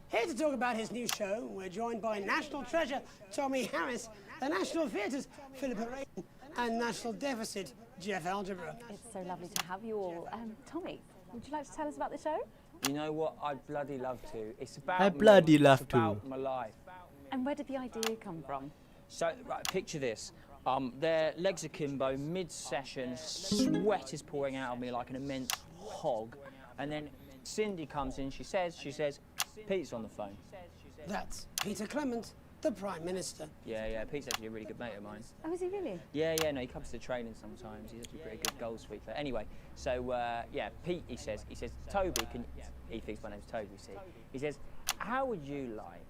Here to talk about his new show, we're joined by National Treasure Tommy Harris, the National Theatre's Philippa Radin, and National Deficit Jeff Algebra.
It's so lovely to have you all. Tommy, would you like to tell us about the show?
You know what? I'd bloody love to. It's about
I bloody
me.
love
It's
to.
about my life.
And where did the idea come from?
So, right, picture this. Their legs akimbo, mid-session, sweat is pouring out of me like an immense hog. And then Cindy comes in, she says, Pete's on the phone.
That's Peter Clement, the Prime Minister.
Yeah, Pete's actually a really good mate of mine.
Oh, is he really?
Yeah, no, he comes to training sometimes. He's actually a pretty good goal sweeper. Anyway, so, Pete, he says, Toby, he thinks my name's Toby, see? He says, how would you like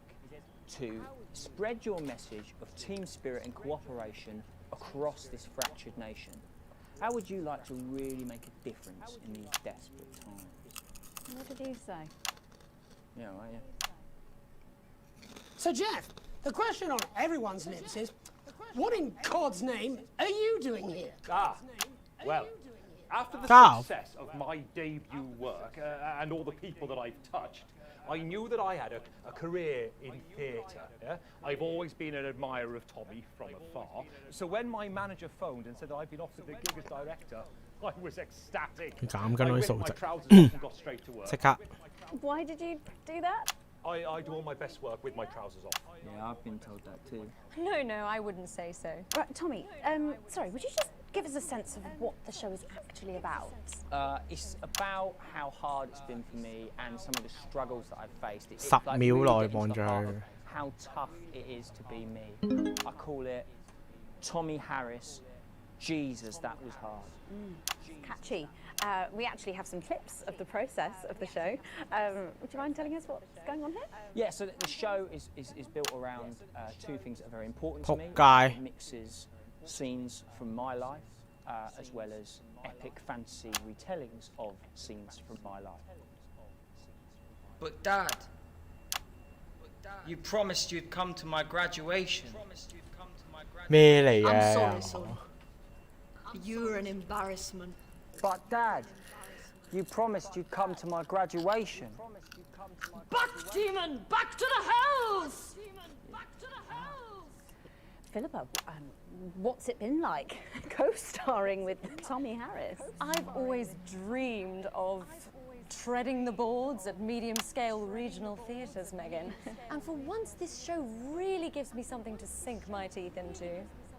to spread your message of team spirit and cooperation across this fractured nation? How would you like to really make a difference in these desperate times?
What did he say?
Yeah, right, yeah.
So, Jeff, the question on everyone's lips is, what in God's name are you doing here?
Well, after the
Carl.
success of my debut work and all the people that I've touched, I knew that I had a career in theatre. Yeah? I've always been an admirer of Tommy from afar. So when my manager phoned and said that I'd been offered the gig as director, I was ecstatic.
I'm
I
gonna
ripped
sort
my
it.
trousers off and got straight to work.
即刻
Why did you do that?
I do all my best work with my trousers off.
Yeah, I've been told that too.
No, I wouldn't say so.
Right, Tommy, sorry, would you just give us a sense of what the show is actually about?
It's about how hard it's been for me and some of the struggles that I've faced. It's
10
like
秒
really
內
getting
望
to
住
the heart
佢
of how tough it is to be me. I call it Tommy Harris. Jesus, that was hard.
Catchy. We actually have some clips of the process of the show. Would you mind telling us what's going on here?
Yeah, so the show is built around two things that are very important to me.
仆街
It mixes scenes from my life as well as epic fantasy retellings of scenes from my life.
But Dad, you promised you'd come to my graduation.
咩嚟
I'm
嘅
sorry, son. You're an embarrassment.
But Dad, you promised you'd come to my graduation.
Back, demon! Back to the hells!
Philippa, what's it been like co-starring with Tommy Harris?
I've always dreamed of treading the boards at medium-scale regional theatres, Megan. And for once, this show really gives me something to sink my teeth into.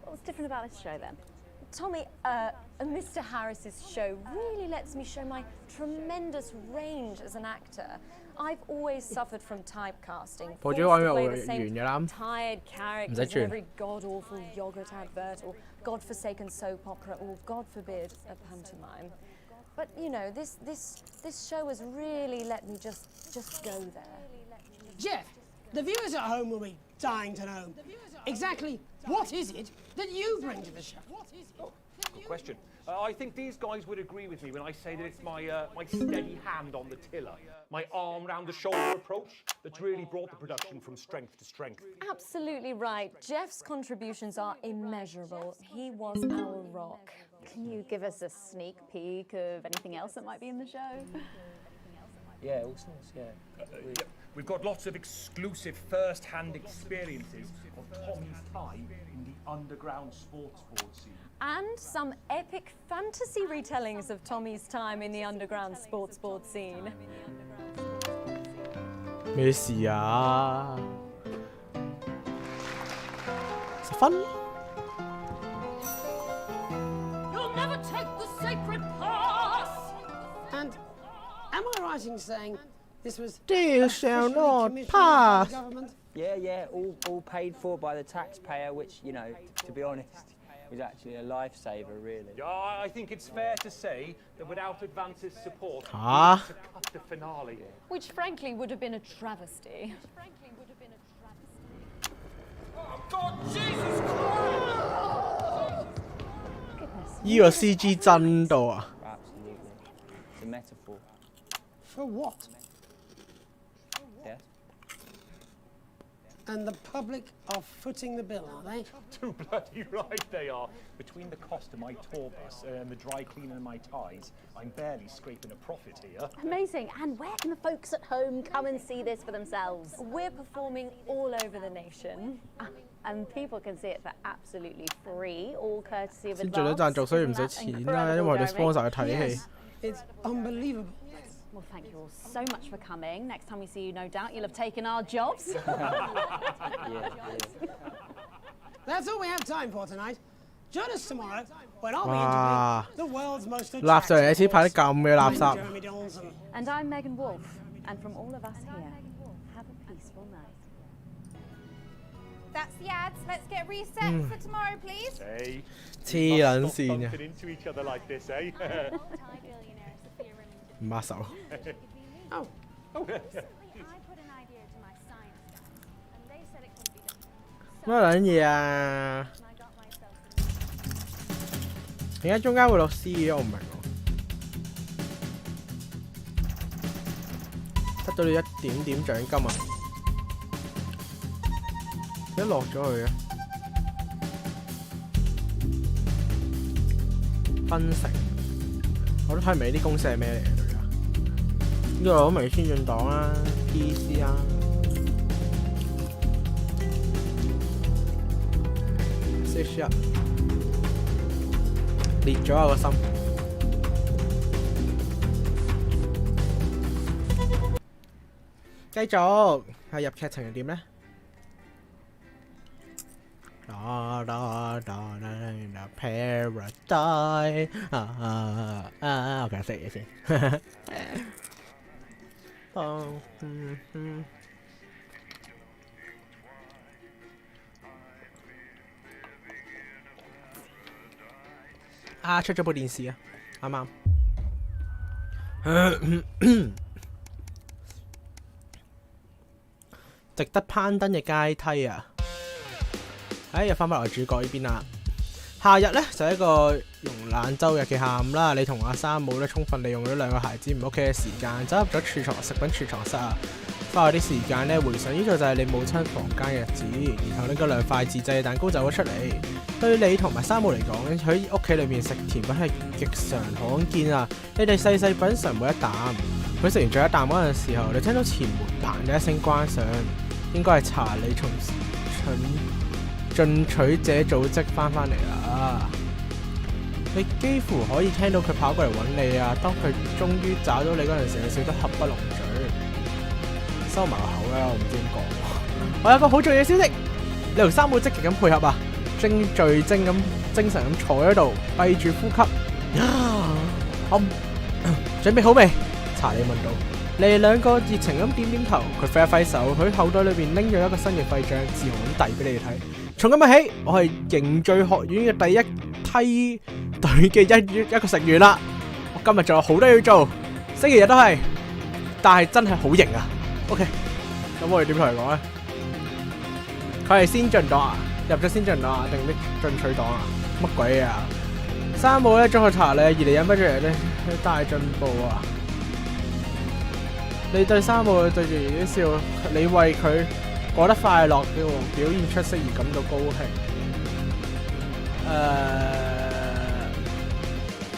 What's different about this show then?
Tommy, Mr. Harris's show really lets me show my tremendous range as an actor. I've always suffered from typecasting, forced to play the same tired characters in every god-awful yogurt advert or god-forsaken soap opera or, God forbid, a pantomime. But, you know, this show has really let me just go there.
Jeff, the viewers at home will be dying to know exactly what is it that you bring to the show.
Good question. I think these guys would agree with me when I say that it's my steady hand on the tiller, my arm round the shoulder approach that's really brought the production from strength to strength.
Absolutely right. Jeff's contributions are immeasurable. He was our rock.
Can you give us a sneak peek of anything else that might be in the show?
Yeah, all sorts, yeah.
We've got lots of exclusive first-hand experiences of Tommy's time in the underground sports board scene.
And some epic fantasy retellings of Tommy's time in the underground sports board scene.
咩事啊？10分
You'll never take the sacred path!
And am I right in saying
They shall not pass.
Yeah, all paid for by the taxpayer, which, you know, to be honest, is actually a lifesaver, really.
Yeah, I think it's fair to say that without Advance's support, we
Ah.
had to cut the finale in.
Which frankly would have been a travesty.
Oh, God, Jesus Christ!
呢個 CG 真到啊！
Absolutely. It's a metaphor.
For what?
Yes?
And the public are footing the bill, are they?
Too bloody right they are. Between the cost of my tour bus and the dry cleaning of my ties, I'm barely scraping a profit here.
Amazing. And where can the folks at home come and see this for themselves?
We're performing all over the nation.
And people can see it for absolutely free, all courtesy of
先做咗贊助，所以唔使錢啦，因為我哋 sponsor 去睇戲。
It's unbelievable.
Well, thank you all so much for coming. Next time we see you, no doubt you'll have taken our jobs.
That's all we have time for tonight. Join us tomorrow when I'll be
哇
interviewing the world's most
垃圾嚟，先派啲咁嘅垃
I'm
圾。
Jeremy Donaldson.
And I'm Megan Wolf. And from all of us here, have a peaceful night.
That's the ads. Let's get reset for tomorrow, please.
Hey,
黐撚
must stop
線嘅，
bumping into each other like this, eh?
唔握手。
Oh.
乜撚嘢啊？點解中間會落 C 嘅？我唔明喎。得到你一點點獎金啊！一落咗去嘅。分成，我都睇唔明呢啲公式係咩嚟嘅對家。呢個攞明先進檔啦 ，PC 啦。 C1 裂咗我個心。繼續係入劇情係點咧？Paradise 我其實識嘢先。出咗部電視啊，啱啱。值得攀登嘅階梯啊！又翻返嚟主角呢邊啦。夏日咧就係一個慵懶周日嘅下午啦，你同阿山姆咧充分利用咗兩個孩子唔屋企嘅時間，走入咗儲藏食品儲藏室啊。花咗啲時間咧回想呢度就係你母親房間嘅日子，然後拎咗2塊自製嘅蛋糕走咗出嚟。對你同埋山姆嚟講，喺屋企裏面食甜品係極常罕見啊！你哋細細品嚐每一啖。佢食完最後一啖嗰陣時候，你聽到前門砰嘅一聲關上，應該係查理從進取者組織翻嚟啦。你幾乎可以聽到佢跑過嚟揾你啊！當佢終於找到你嗰陣時，你笑得合不攏嘴。收埋個口啦，我唔知點講。我有個好重要嘅消息，你同山姆積極咁配合啊！精神咁坐喺度，閉住呼吸。準備好未？查理問到。你哋兩個熱情咁點點頭，佢揮一揮手，佢口袋裏邊拎咗一個新嘅徽章，自豪咁遞俾你哋睇。從今日起，我係凝聚學院嘅第一梯隊嘅一個成員啦。我今日仲有好多要做，星期日都係，但係真係好型啊！ OK， 咁我哋點同佢講咧？佢係先進黨啊，入咗先進黨啊，定咩進取黨啊？乜鬼啊？山姆咧，中學查理2嚟忍不住嚟咧，大進步啊！你對山姆對住兒子笑，你為佢過得快樂嘅表現出色而感到高興。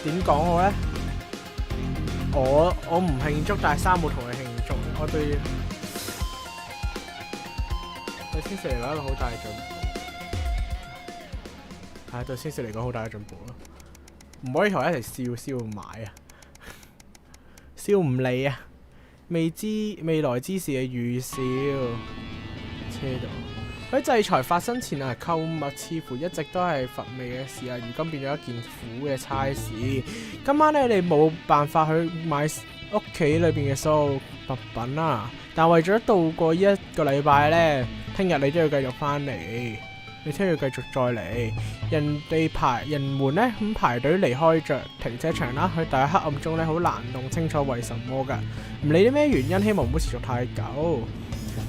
點講好咧？我唔慶祝，但係山姆同佢慶祝。我對先生嚟講一個好大嘅進步，對先生嚟講好大嘅進步咯。唔可以同佢一齊笑唔埋啊，笑唔嚟啊！未來之事嘅預兆，車度喺制裁發生前啊，購物似乎一直都係乏味嘅事啊，如今變咗一件苦嘅差事。今晚咧，你冇辦法去買屋企裏邊嘅所有物品啦。但為咗度過呢一個禮拜呢，聽日你都要繼續翻嚟，你聽日要繼續再嚟。人們呢咁排隊離開着停車場啦，佢大喺黑暗中呢好難弄清楚為什麼㗎。唔理啲咩原因，希望唔好持續太久。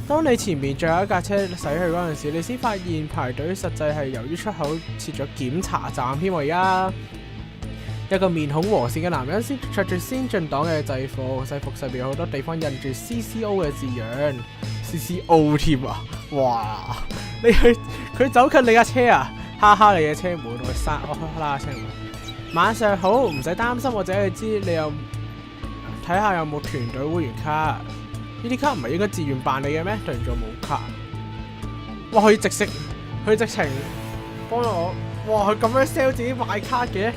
當你前面最後一架車駛去嗰陣時，你先發現排隊實際係由於出口設咗檢查站添喎。而家一個面孔和善嘅男人着住先進黨嘅制服，制服上面有好多地方印住 CCO 嘅字樣 ，CCO 添啊！哇！佢走近你架車啊，哈哈你嘅車門，我拉下車門。晚上好，唔使擔心，我淨係知你有睇下有冇團隊會員卡。呢啲卡唔係應該自願辦理嘅咩？對唔住冇卡。哇！佢直情幫我，哇！佢咁樣 sell 自己買卡嘅。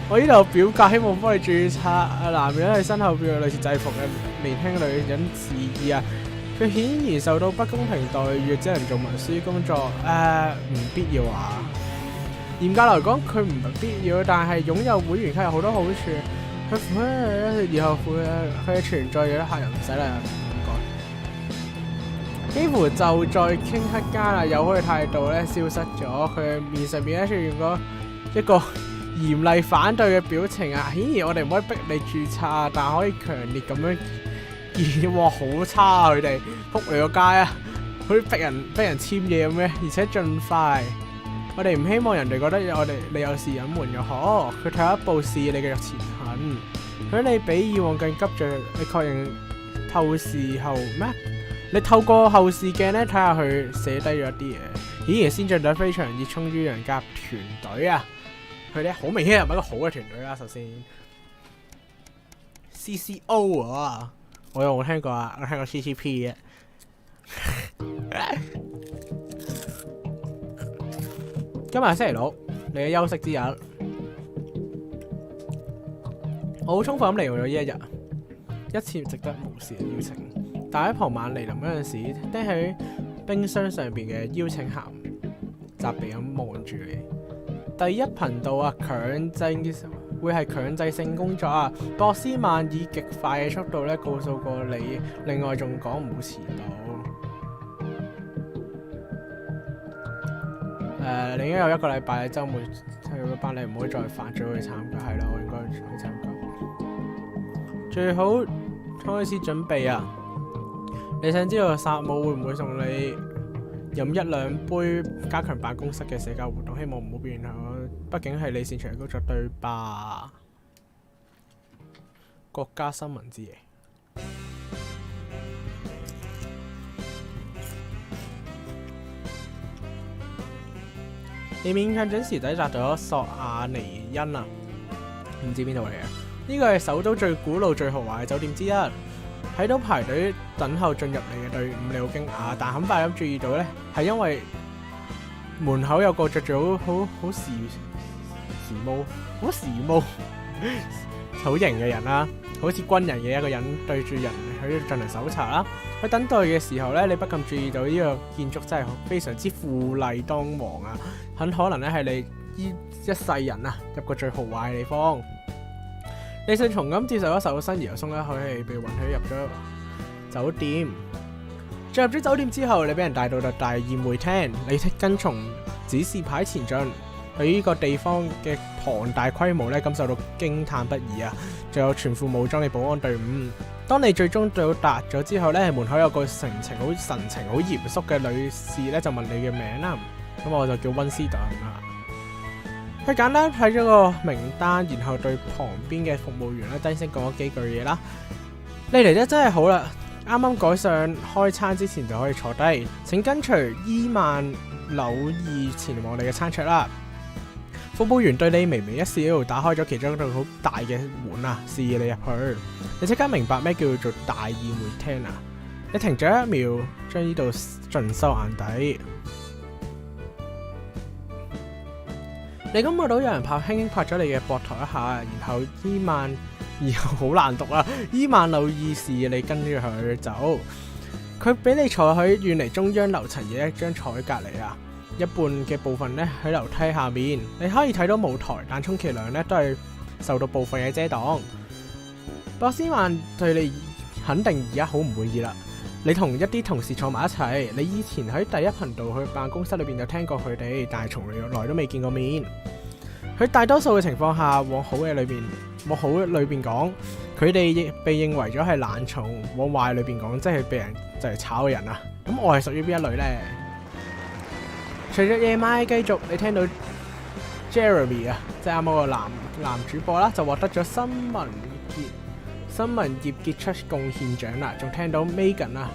我呢度表格希望幫你註冊。男人喺身後邊有類似制服嘅年輕女人示意啊。佢顯然受到不公平待遇，只能做文書工作。唔必要啊。嚴格嚟講，佢唔係必要，但係擁有會員卡有好多好處。佢符合以後佢嘅存在，有啲客人唔使啦。唔該。幾乎就在傾刻間啦，友好嘅態度咧消失咗，佢嘅面上面咧出現咗一個嚴厲反對嘅表情啊！顯然我哋唔可以逼你註冊，但可以強烈咁樣建議。哇，好差啊！佢哋仆你個街啊！好似逼人簽嘢咁嘅，而且盡快。我哋唔希望人哋覺得你有事隱瞞嘅可。佢退一步示意你繼續前行，佢你比以往更急着，你確認透視後咩？你透過後視鏡咧睇下佢寫低咗啲嘢，顯然先進隊非常熱衷於人夾團隊啊！佢哋好明顯係咪一個好嘅團隊啦？首先 CCO 啊，我有冇聽過啊？我聽過 CCP 嘅。今日係星期六，你嘅休息之日，我好充分咁利用咗呢一日，一次值得無視嘅邀請。但喺傍晚嚟臨嗰陣時，釘喺冰箱上邊嘅邀請函，責備咁望住你。第一頻道啊，會係強制性工作啊！博斯曼以極快嘅速度咧告訴過你，另外仲講唔好遲到。你應該有一個禮拜嘅週末去嗰班，你唔可以再犯咗去參加。係啦，我應該去參加。最好開始準備啊！你想知道薩姆會唔會送你飲一兩杯加強辦公室嘅社交活動？希望唔好變下，畢竟係你擅長嘅工作，對吧？國家新聞之夜。你勉強準時抵達咗索亞尼恩啊，唔知邊度嚟嘅？呢個係首都最古老、最豪華嘅酒店之一。睇到排隊等候進入嚟嘅隊伍，你好驚訝，但很快咁注意到呢，係因為門口有個着住好時髦、好型嘅人啦，好似軍人嘅一個人對住人喺度進行搜查啦。喺等待嘅時候呢，你不禁注意到呢個建築真係非常之富麗堂皇啊！很可能咧係你一世人啊入過最豪華嘅地方。你順從咁接受咗搜身，然後鬆一口氣，被允許入咗酒店。進入咗酒店之後，你俾人帶到大宴會廳，你跟從指示牌前進。對呢個地方嘅龐大規模咧，感受到驚嘆不已啊！仲有全副武裝嘅保安隊伍。當你最終到達咗之後咧，門口有個神情好嚴肅嘅女士咧，就問你嘅名啦。咁我就叫溫斯頓啦。佢簡單睇咗個名單，然後對旁邊嘅服務員咧低聲講咗幾句嘢啦。你嚟得真係好啦，啱啱改上開餐之前就可以坐低。請跟隨伊曼紐爾前往你嘅餐桌啦。服務員對你微微一笑，打開咗其中一道好大嘅門啊，示意你入去。你即刻明白咩叫做大宴會廳啊！你停咗一秒，將呢度盡收眼底。你感覺到有人輕輕拍咗你嘅膊頭一下，然後好難讀啊！伊曼紐爾示意你跟住佢走。佢俾你坐喺遠離中央樓層嘅一張台隔離啊。一半嘅部分咧喺樓梯下面，你可以睇到舞台，但充其量咧都係受到部分嘅遮擋。博斯曼對你肯定而家好唔滿意啦。你同一啲同事坐埋一齊，你以前喺第一頻道去辦公室裏邊有聽過佢哋，但係從來都未見過面。佢大多數嘅情況下，往好裏邊講，佢哋被認為咗係懶蟲；往壞裏邊講，即係被人就嚟炒嘅人啊。咁我係屬於邊一類呢？隨着夜晚繼續，你聽到 Jeremy 啊，即係啱啱個男主播啦，就獲得咗新聞業傑出貢獻獎啦，仲聽到 Megan 啊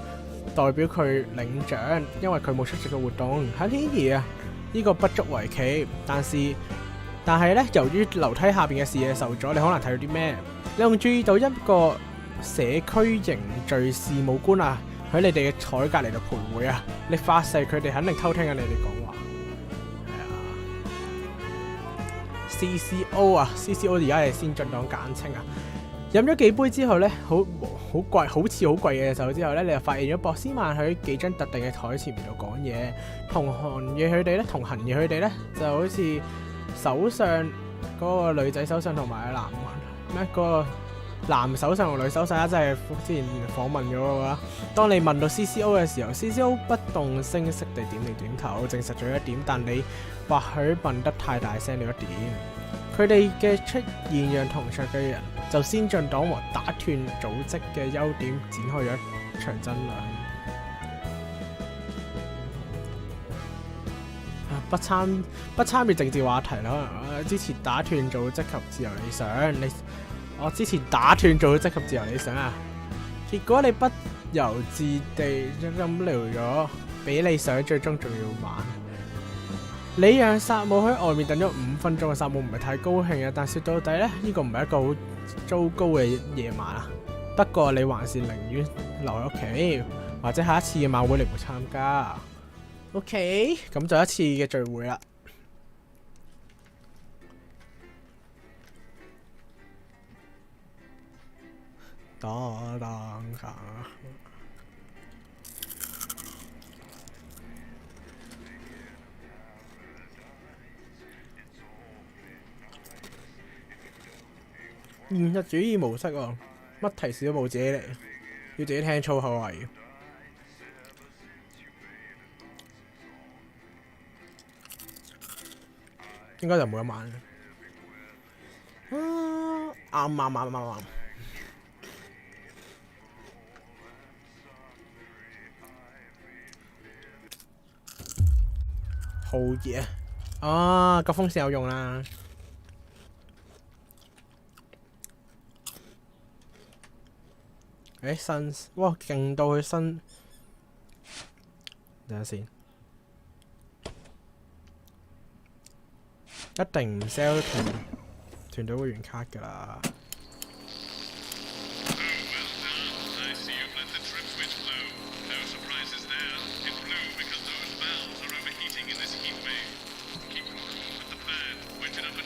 代表佢領獎，因為佢冇出席嘅活動。很顯然啊，呢個不足為奇，但係咧，由於樓梯下邊嘅視野受阻，你可能睇到啲咩？你仲注意到一個社區凝聚事務官啊，喺你哋嘅台隔離度徘徊啊！你發誓佢哋肯定偷聽緊你哋講話。係啊 ，CCO 啊 ，CCO 而家係先進黨簡稱啊。飲咗幾杯之後咧，好貴，好似好貴嘅酒之後咧，你就發現咗博斯曼喺幾張特定嘅台前面度講嘢，同行嘅佢哋咧就好似首相嗰個女仔首相同埋嗰個男首相同女首相啊，即係之前訪問咗嘅話，當你問到 CCO 嘅時候 ，CCO 不動聲色地點你點頭，證實咗一點，但你或許問得太大聲了一點。佢哋嘅出現讓同桌嘅人就先進黨和打斷組織嘅優點展開咗一場爭論。不參與政治話題啦，支持打斷組織及自由理想。我支持打斷組織及自由理想啊！結果你不由自地咁聊咗，比你想最終仲要慢。你讓薩姆喺外面等咗5分鐘嘅薩姆唔係太高興啊，但說到底咧，呢個唔係一個好糟糕嘅夜晚啊。不過你還是寧願留喺屋企，或者下一次嘅晚會你唔會參加。OK， 咁就一次嘅聚會啦。現實主義模式喎，乜提示都冇自己嚟，要自己聽粗口啊！應該就冇一晚。啱。好嘢啊！個風扇有用啦。新哇勁到佢新，等下先，一定唔 sell 團隊會員卡㗎啦。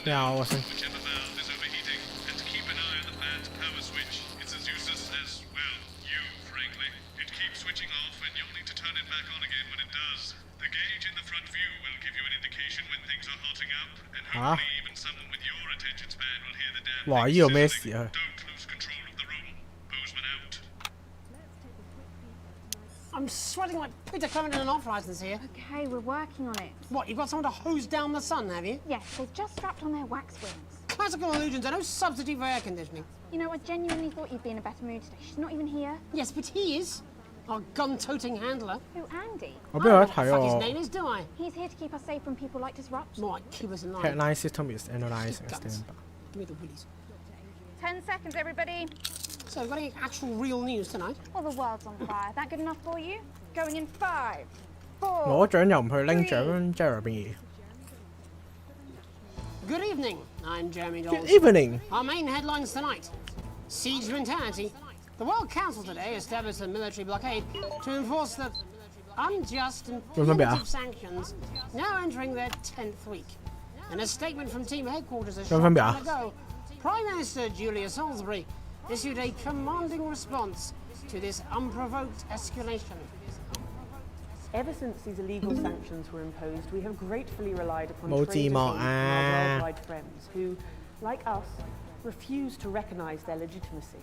咩啊？我先。嚇！哇！呢度咩事啊？
I'm sweating like Peter coming in an off license here.
Okay, we're working on it.
What, you've got someone to hose down the sun, have you?
Yes, they've just strapped on their wax wings.
Classical illusions are no substitute for air conditioning.
You know, I genuinely thought you'd be in a better mood today. She's not even here.
Yes, but he is. Our gun-toting handler.
Who, Andy?
I don't know what
his name is, do I?
He's here to keep us safe from people like Disrupt.
More like keep us alive.
Headline system is analyzing standby.
Give me the willies.
10 seconds, everybody.
So, we've got any actual real news tonight?
Well, the world's on fire. That good enough for you? Going in 5, 4.
攞獎又唔去拎獎 ，Jeremy。
Good evening. I'm Jeremy Dawes.
Good evening.
Our main headlines tonight: siege mentality. The World Council today established a military blockade to enforce the unjust and punitive sanctions, now entering their 10th week. In a statement from team headquarters a short time ago, Prime Minister Julia Salisbury issued a commanding response to this unprovoked escalation.
Ever since these illegal sanctions were imposed, we have gratefully relied upon
Multi
trade
more,
from our worldwide friends who, like us, refuse to recognise their legitimacy.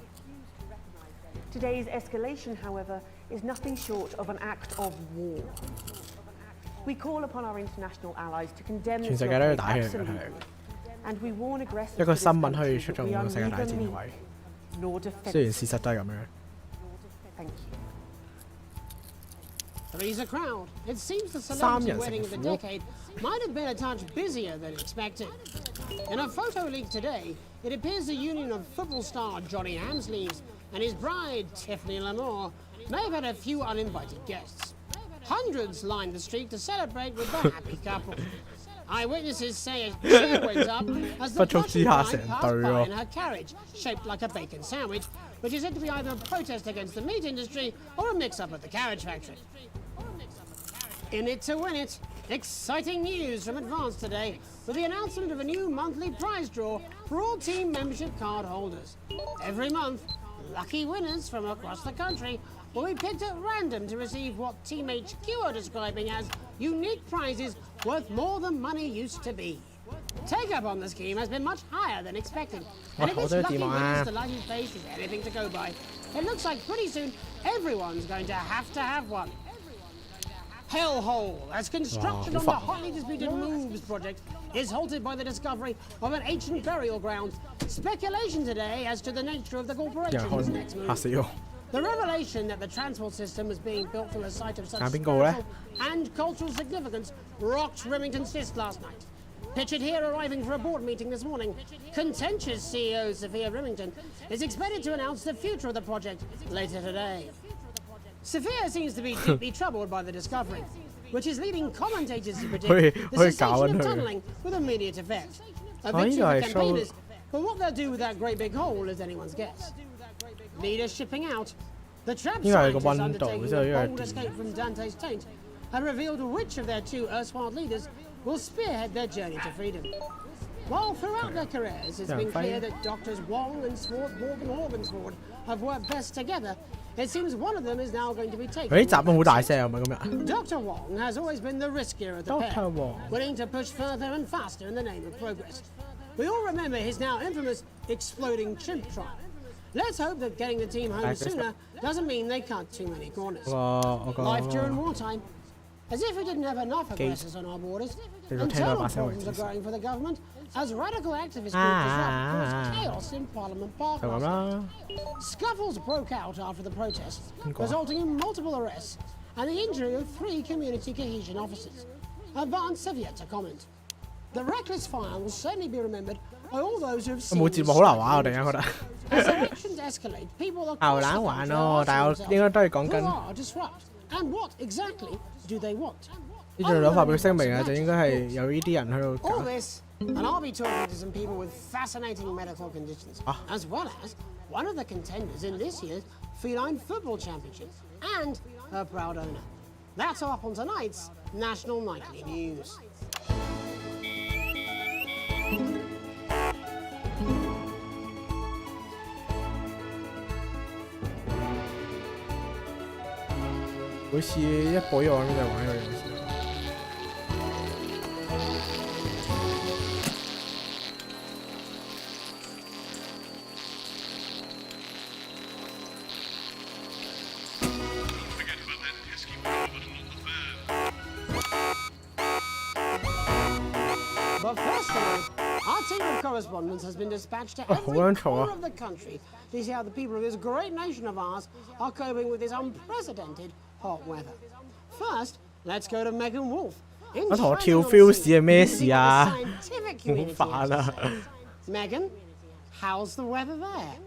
Today's escalation, however, is nothing short of an act of war. We call upon our international allies to condemn this blockade absolutely, and we warn aggressors
一個新聞可以出中世界大戰嘅位，雖然事實都係咁樣。
Thank you.
Three's a crowd. It seems the celebrity wedding of the decade might have been a touch busier than expected. In a photo leak today, it appears the union of football star Johnny Hamsleeves and his bride, Tiffany Lamore, may have had a few uninvited guests. Hundreds lined the street to celebrate with the happy couple. Eyewitnesses say a cheer went up as the blushing bride passed by in her carriage, shaped like a bacon sandwich, which is said to be either a protest against the meat industry or a mix-up at the carriage factory. In it to win it, exciting news from Advance today with the announcement of a new monthly prize draw for all team membership card holders. Every month, lucky winners from across the country will be picked at random to receive what Team HQ are describing as unique prizes worth more than money used to be. Take-up on the scheme has been much higher than expected, and if this lucky winner's delighted face is anything to go by, it looks like pretty soon everyone's going to have one. Hellhole, as construction on the hotly disputed Moves project is halted by the discovery of an ancient burial ground. Speculation today as to the nature of the corporation's next move. The revelation that the transport system was being built from a site of such spiritual and cultural significance rocked Remington's fist last night. Pictured here arriving for a board meeting this morning, contentious CEO Sophia Remington is expected to announce the future of the project later today. Sophia seems to be deeply troubled by the discovery, which is leading commentators to predict the cessation of tunnelling with immediate effect. A victory for campaigners, but what they'll do with that great big hole is anyone's guess. Leaders shipping out. The trap scientists undertaking a bold escape from Dante's taint have revealed which of their two erstwhile leaders will spearhead their journey to freedom. While throughout their careers it's been clear that Doctors Wong and Morgan have worked best together, it seems one of them is now going to be taken. Dr. Wong has always been the riskier of the pair, willing to push further and faster in the name of progress. We all remember his now infamous exploding chimp trial. Let's hope that getting the team home sooner doesn't mean they cut too many corners. Life during wartime. As if we didn't have enough aggressors on our borders, internal problems are growing for the government as radical activist groups disrupt chaos in Parliament Park. Scuffles broke out after the protests, resulting in multiple arrests and the injury of 3 community cohesion officers. Advance have yet to comment. The reckless fire will certainly be remembered by all those who have seen the as elections escalate, people are who are disrupt, and what exactly do they want? All this, and I'll be talking to some people with fascinating medical conditions, as well as one of the contenders in this year's Feline Football Championship, and her proud owner. That's all up on tonight's National Nightly News.
But first of all, our team of correspondents has been dispatched to every corner of the country to see how the people of this great nation of ours are coping with this unprecedented hot weather. First, let's go to Megan Wolf. Megan, how's the weather there?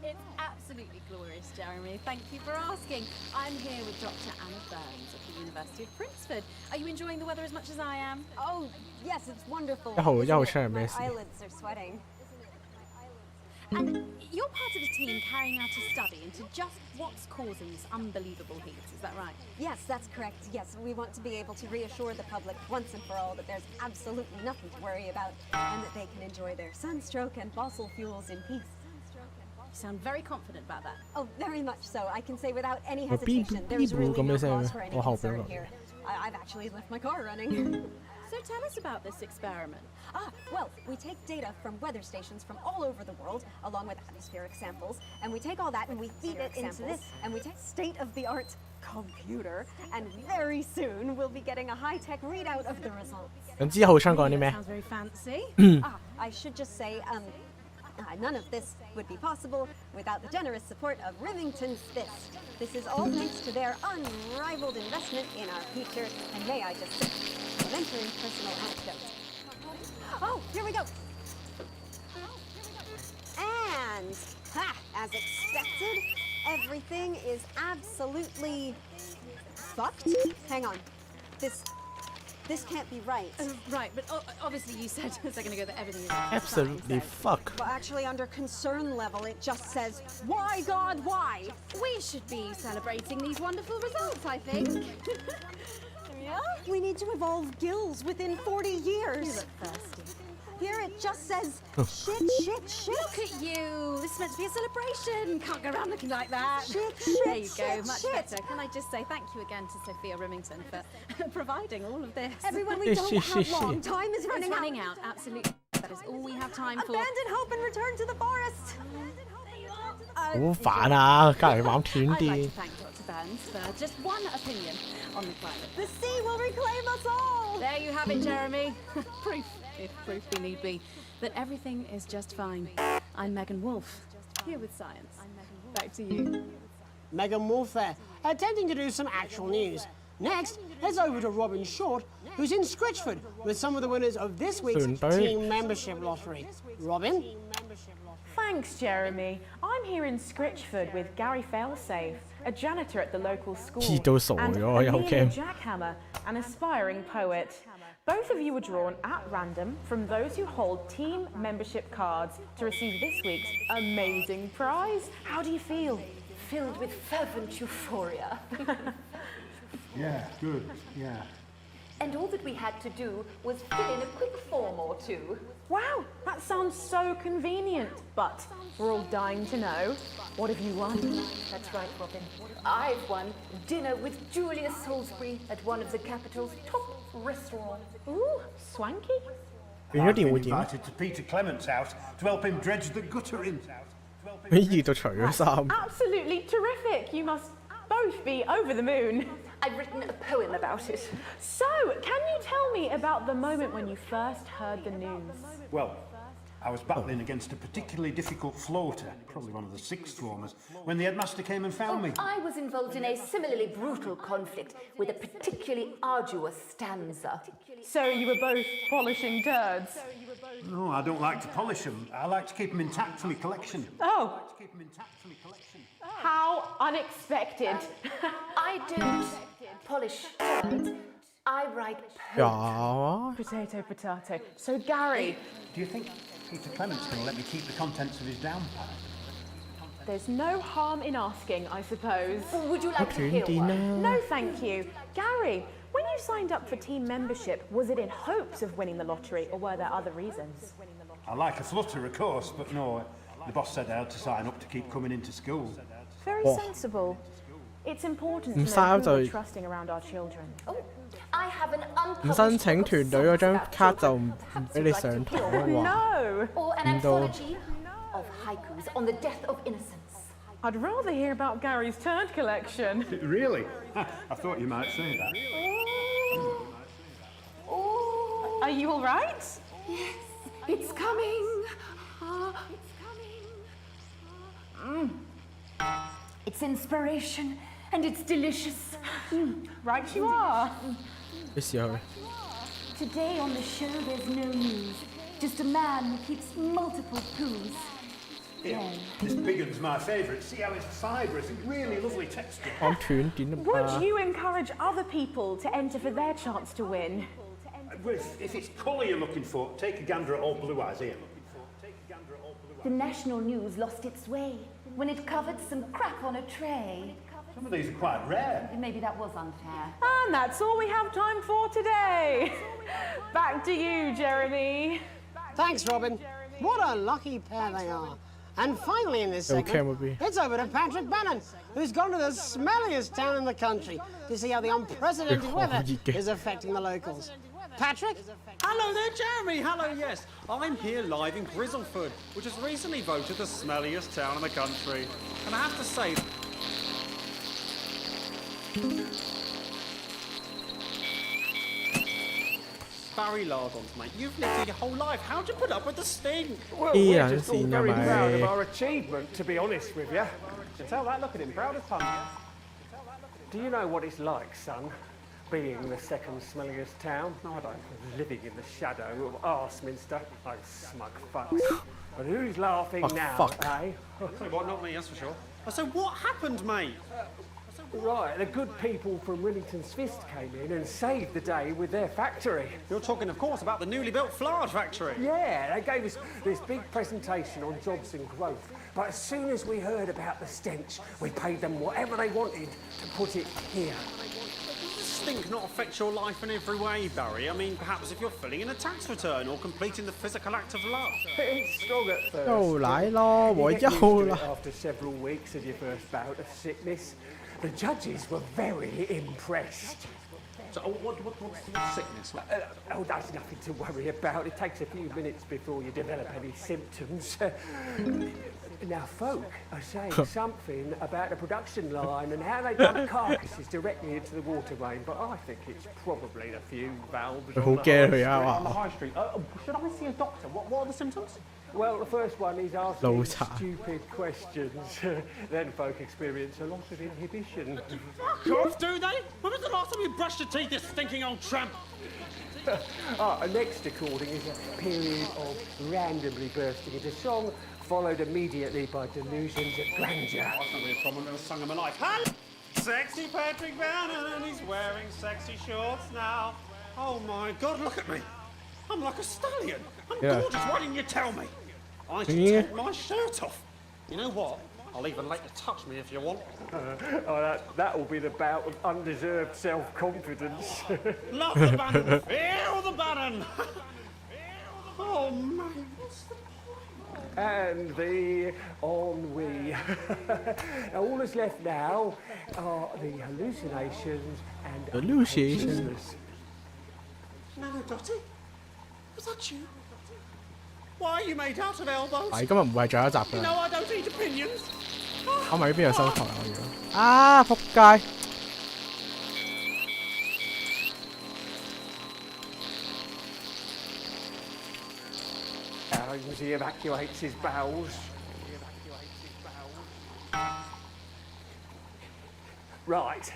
It's absolutely glorious, Jeremy. Thank you for asking. I'm here with Dr. Anna Burns at the University of Princeton. Are you enjoying the weather as much as I am?
Oh, yes, it's wonderful.
My
eyelids are sweating.
And you're part of a team carrying out a study into just what's causing this unbelievable heat, is that right?
Yes, that's correct. Yes, we want to be able to reassure the public once and for all that there's absolutely nothing to worry about and that they can enjoy their sunstroke and fossil fuels in peace.
You sound very confident about that.
Oh, very much so. I can say without any hesitation, there's really no cause for any concern here. I've actually left my car running.
So tell us about this experiment.
Well, we take data from weather stations from all over the world, along with atmospheric samples, and we take all that and we feed it into this, and we take state-of-the-art computer, and very soon we'll be getting a high-tech readout of the results.
咁之後想講啲咩？
Sounds very fancy.
I should just say, none of this would be possible without the generous support of Rivington's Fist. This is all thanks to their unrivaled investment in our future, and may I just say, an entering personal anecdote. Oh, here we go. And, as expected, everything is absolutely fucked. Hang on. This can't be right.
Right, but obviously you said a second ago that everything is
Absolutely fuck.
Well, actually, under concern level, it just says, why, God, why?
We should be celebrating these wonderful results, I think.
Yeah? We need to evolve gills within 40 years.
You look thirsty.
Here it just says, shit.
Look at you. This is meant to be a celebration. Can't go around looking like that.
Shit.
There you go. Much better. Can I just say thank you again to Sophia Remington for providing all of this?
Everyone, we don't have long. Time is running out.
It's running out. Absolutely. That is all we have time for.
Abandon hope and return to the forest.
好煩啊！隔離玩斷
I'd like
啲
to。thank Dr. Burns for just one opinion on the climate.
The sea will reclaim us all.
There you have it, Jeremy. Proof, if proof we need be, that everything is just fine. I'm Megan Wolfe, here with science. Back to you.
Megan Wolfe there, attempting to do some actual news. Next, heads over to Robin Short, who's in Scritchford with some of the winners of this week's team membership lottery. Robin?
Thanks, Jeremy. I'm here in Scritchford with Gary Failsafe, a janitor at the local school,
知道傻
and
咗，有
Amelia
game。
Jackhammer, an aspiring poet. Both of you were drawn at random from those who hold team membership cards to receive this week's amazing prize. How do you feel?
Filled with fervent euphoria.
Yeah, good, yeah.
And all that we had to do was fill in a quick form or two.
Wow, that sounds so convenient. But we're all dying to know, what have you won?
That's right, Robin. I've won dinner with Julia Salisbury at one of the capital's top restaurants.
Ooh, swanky.
I've been invited to Peter Clement's house to help him dredge the gutter in.
熱到除咗衫。
Absolutely terrific. You must both be over the moon.
I've written a poem about it.
So, can you tell me about the moment when you first heard the news?
Well, I was battling against a particularly difficult floater, probably one of the sixth formers, when the headmaster came and found me.
I was involved in a similarly brutal conflict with a particularly arduous stanza.
So you were both polishing turds?
No, I don't like to polish them. I like to keep them intact for my collection.
Oh. How unexpected.
I don't polish turds. I write
poetry.
Potato. So, Gary.
Do you think Peter Clement's going to let me keep the contents of his downpipe?
There's no harm in asking, I suppose.
Would you like to hear one?
No, thank you. Gary, when you signed up for team membership, was it in hopes of winning the lottery, or were there other reasons?
I like a flutter, of course, but no, the boss said I had to sign up to keep coming into school.
Very sensible. It's important to
唔
know
生
who
就
we're trusting around our children.
I have an
唔申請團隊嗰張卡就唔俾你上堂啊嘛。
No!
Or an
唔到
anthology of haikus on the death of innocence.
I'd rather hear about Gary's turd collection.
Really? I thought you might say that.
Are you all right?
Yes, it's coming. It's inspiration and it's delicious.
Right you are.
幾時去？
Today on the show there's no news. Just a man who keeps multiple poos.
Here, this big one's my favourite. See how it's fibrous and really lovely texture.
啱斷點啊
Would you encourage other people to enter for their chance to win?
Well, if it's colour you're looking for, take a gander at old Blue Eyes here.
The national news lost its way when it covered some crap on a tray.
Some of these are quite rare.
Maybe that was unfair.
And that's all we have time for today. Back to you, Jeremy.
Thanks, Robin. What a lucky pair they are. And finally in this segment, it's over to Patrick Bannon, who's gone to the smelliest town in the country to see how the unprecedented weather is affecting the locals. Patrick?
Hello there, Jeremy. Hello, yes. I'm here live in Grizzleford, which was recently voted the smelliest town in the country. And I have to say... Barry Lardons, mate, you've lived here your whole life. How'd you put up with the stink?
Well, we're just all very proud of our achievement, to be honest with you. You tell that, look at him, proud as punch. Do you know what it's like, son, being the second smelliest town? No, I don't. Living in the shadow of Arseminster. Oh, smug fucks. But who's laughing now, eh?
What, not me, that's for sure. So what happened, mate?
Right, the good people from Remington's Fist came in and saved the day with their factory.
You're talking, of course, about the newly built flour factory.
Yeah, they gave us this big presentation on jobs and growth. But as soon as we heard about the stench, we paid them whatever they wanted to put it here.
Does the stink not affect your life in every way, Barry? I mean, perhaps if you're filling in a tax return or completing the physical act of love.
It's strong at first.
又嚟咯，我又啦。
After several weeks of your first bout of sickness, the judges were very impressed.
So, what's sickness?
Oh, that's nothing to worry about. It takes a few minutes before you develop any symptoms. Now, folk are saying something about the production line and how they dump carcasses directly into the water main, but I think it's probably the fume valves on the high street.
Should I see a doctor? What are the symptoms?
Well, the first one is asking stupid questions. Then folk experience a loss of inhibition.
Fuck off, do they? When was the last time you brushed your teeth, you stinking old tramp?
Next recording is a period of randomly bursting into song, followed immediately by delusions of grandeur.
That's not really a problem, I've never sung in my life. Hello! Sexy Patrick Bannon, he's wearing sexy shorts now. Oh my God, look at me. I'm like a stallion. I'm gorgeous, why didn't you tell me? I should take my shirt off. You know what? I'll even let you touch me if you want.
That will be the bout of undeserved self-confidence.
Love the Bannon! Feel the Bannon! Oh man, what's the point?
And the ennui. All that's left now are the hallucinations and
hallucinations.
No, Dottie? Was that you? Why are you made out of elbows?
係今日唔係最後一集㗎。
You know I don't eat opinions.
我咪呢邊有收台啊！我要啊！仆街！
He evacuates his bowels. Right,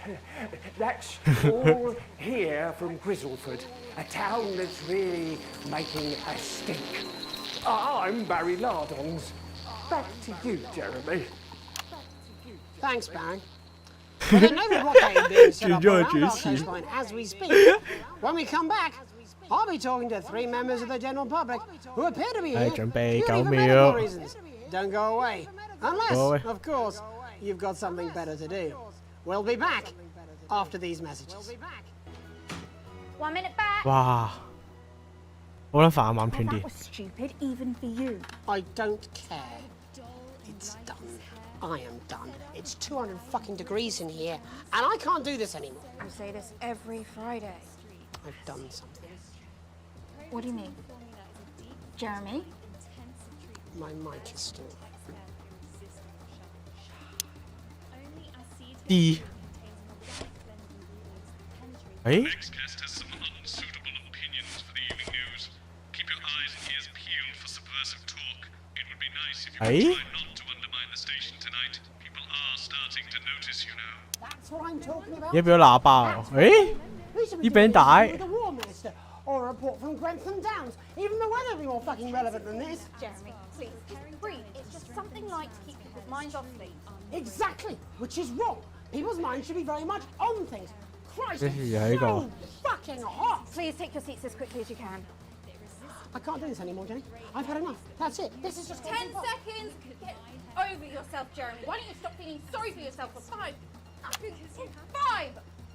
that's all here from Grizzleford, a town that's really making a stink. I'm Barry Lardons. Back to you, Jeremy.
Thanks, Barry. With a novel blockade being set up around our coastline as we speak, when we come back, I'll be talking to 3 members of the general public who appear to be here purely for medical reasons. Don't go away. Unless, of course, you've got something better to do. We'll be back after these messages.
1 minute back.
哇！好撚煩啊，慢斷啲。
That was stupid, even for you.
I don't care. It's done. I am done. It's 200 fucking degrees in here, and I can't do this anymore.
You say this every Friday.
I've done something.
What do you mean? Jeremy?
My mic is still.
D. Hey?
Next guest has some unsuitable opinions for the evening news. Keep your eyes and ears peeled for subversive talk. It would be nice if you could try not to undermine the station tonight. People are starting to notice you now.
That's what I'm talking about.
而家變咗喇叭喎，誒？呢餅帶。
The War Minister or a report from Grantham Downs. Even the weather will be more fucking relevant than this.
Jeremy, please, just breathe. It's just something light to keep people's minds off things.
Exactly, which is wrong. People's minds should be very much on things. Christ, it's
Yeah,
so fucking hot.
Please take your seats as quickly as you can.
I can't do this anymore, Jenny. I've had enough. That's it. This is just
10 seconds. Get over yourself, Jeremy. Why don't you stop feeling sorry for yourself for 5,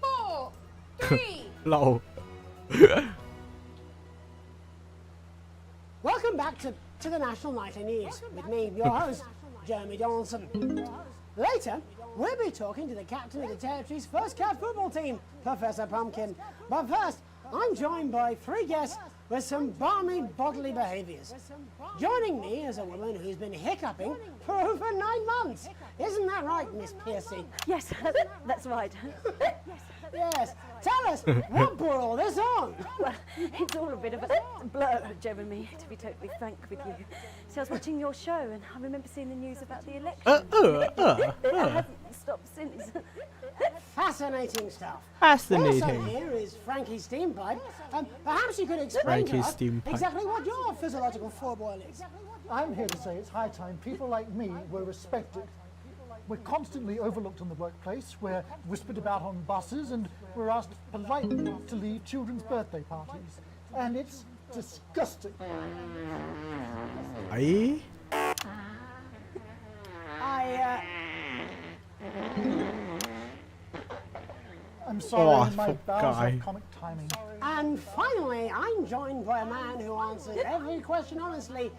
4, 3.
No.
Welcome back to the National Nightly News with me, your host, Jeremy Donaldson. Later, we'll be talking to the captain of the territory's first cat football team, Professor Pumpkin. But first, I'm joined by 3 guests with some balmy bodily behaviours. Joining me is a woman who's been hiccuping for over 9 months. Isn't that right, Miss Piercy?
Yes, that's right.
Yes. Tell us, what brought all this on?
Well, it's all a bit of a blur, Jeremy, to be totally frank with you. So I was watching your show and I remember seeing the news about the election. It hasn't stopped since.
Fascinating stuff.
Fascinating.
Also here is Frankie Steampipe. Perhaps you could explain to us exactly what your physiological foreboil is.
I'm here to say it's high time people like me were respected. We're constantly overlooked in the workplace, we're whispered about on buses, and we're asked politely to leave children's birthday parties. And it's disgusting.
Aye?
I'm sorry, my
fuck
bowels
guy.
have comic timing.
And finally, I'm joined by a man who answers every question honestly,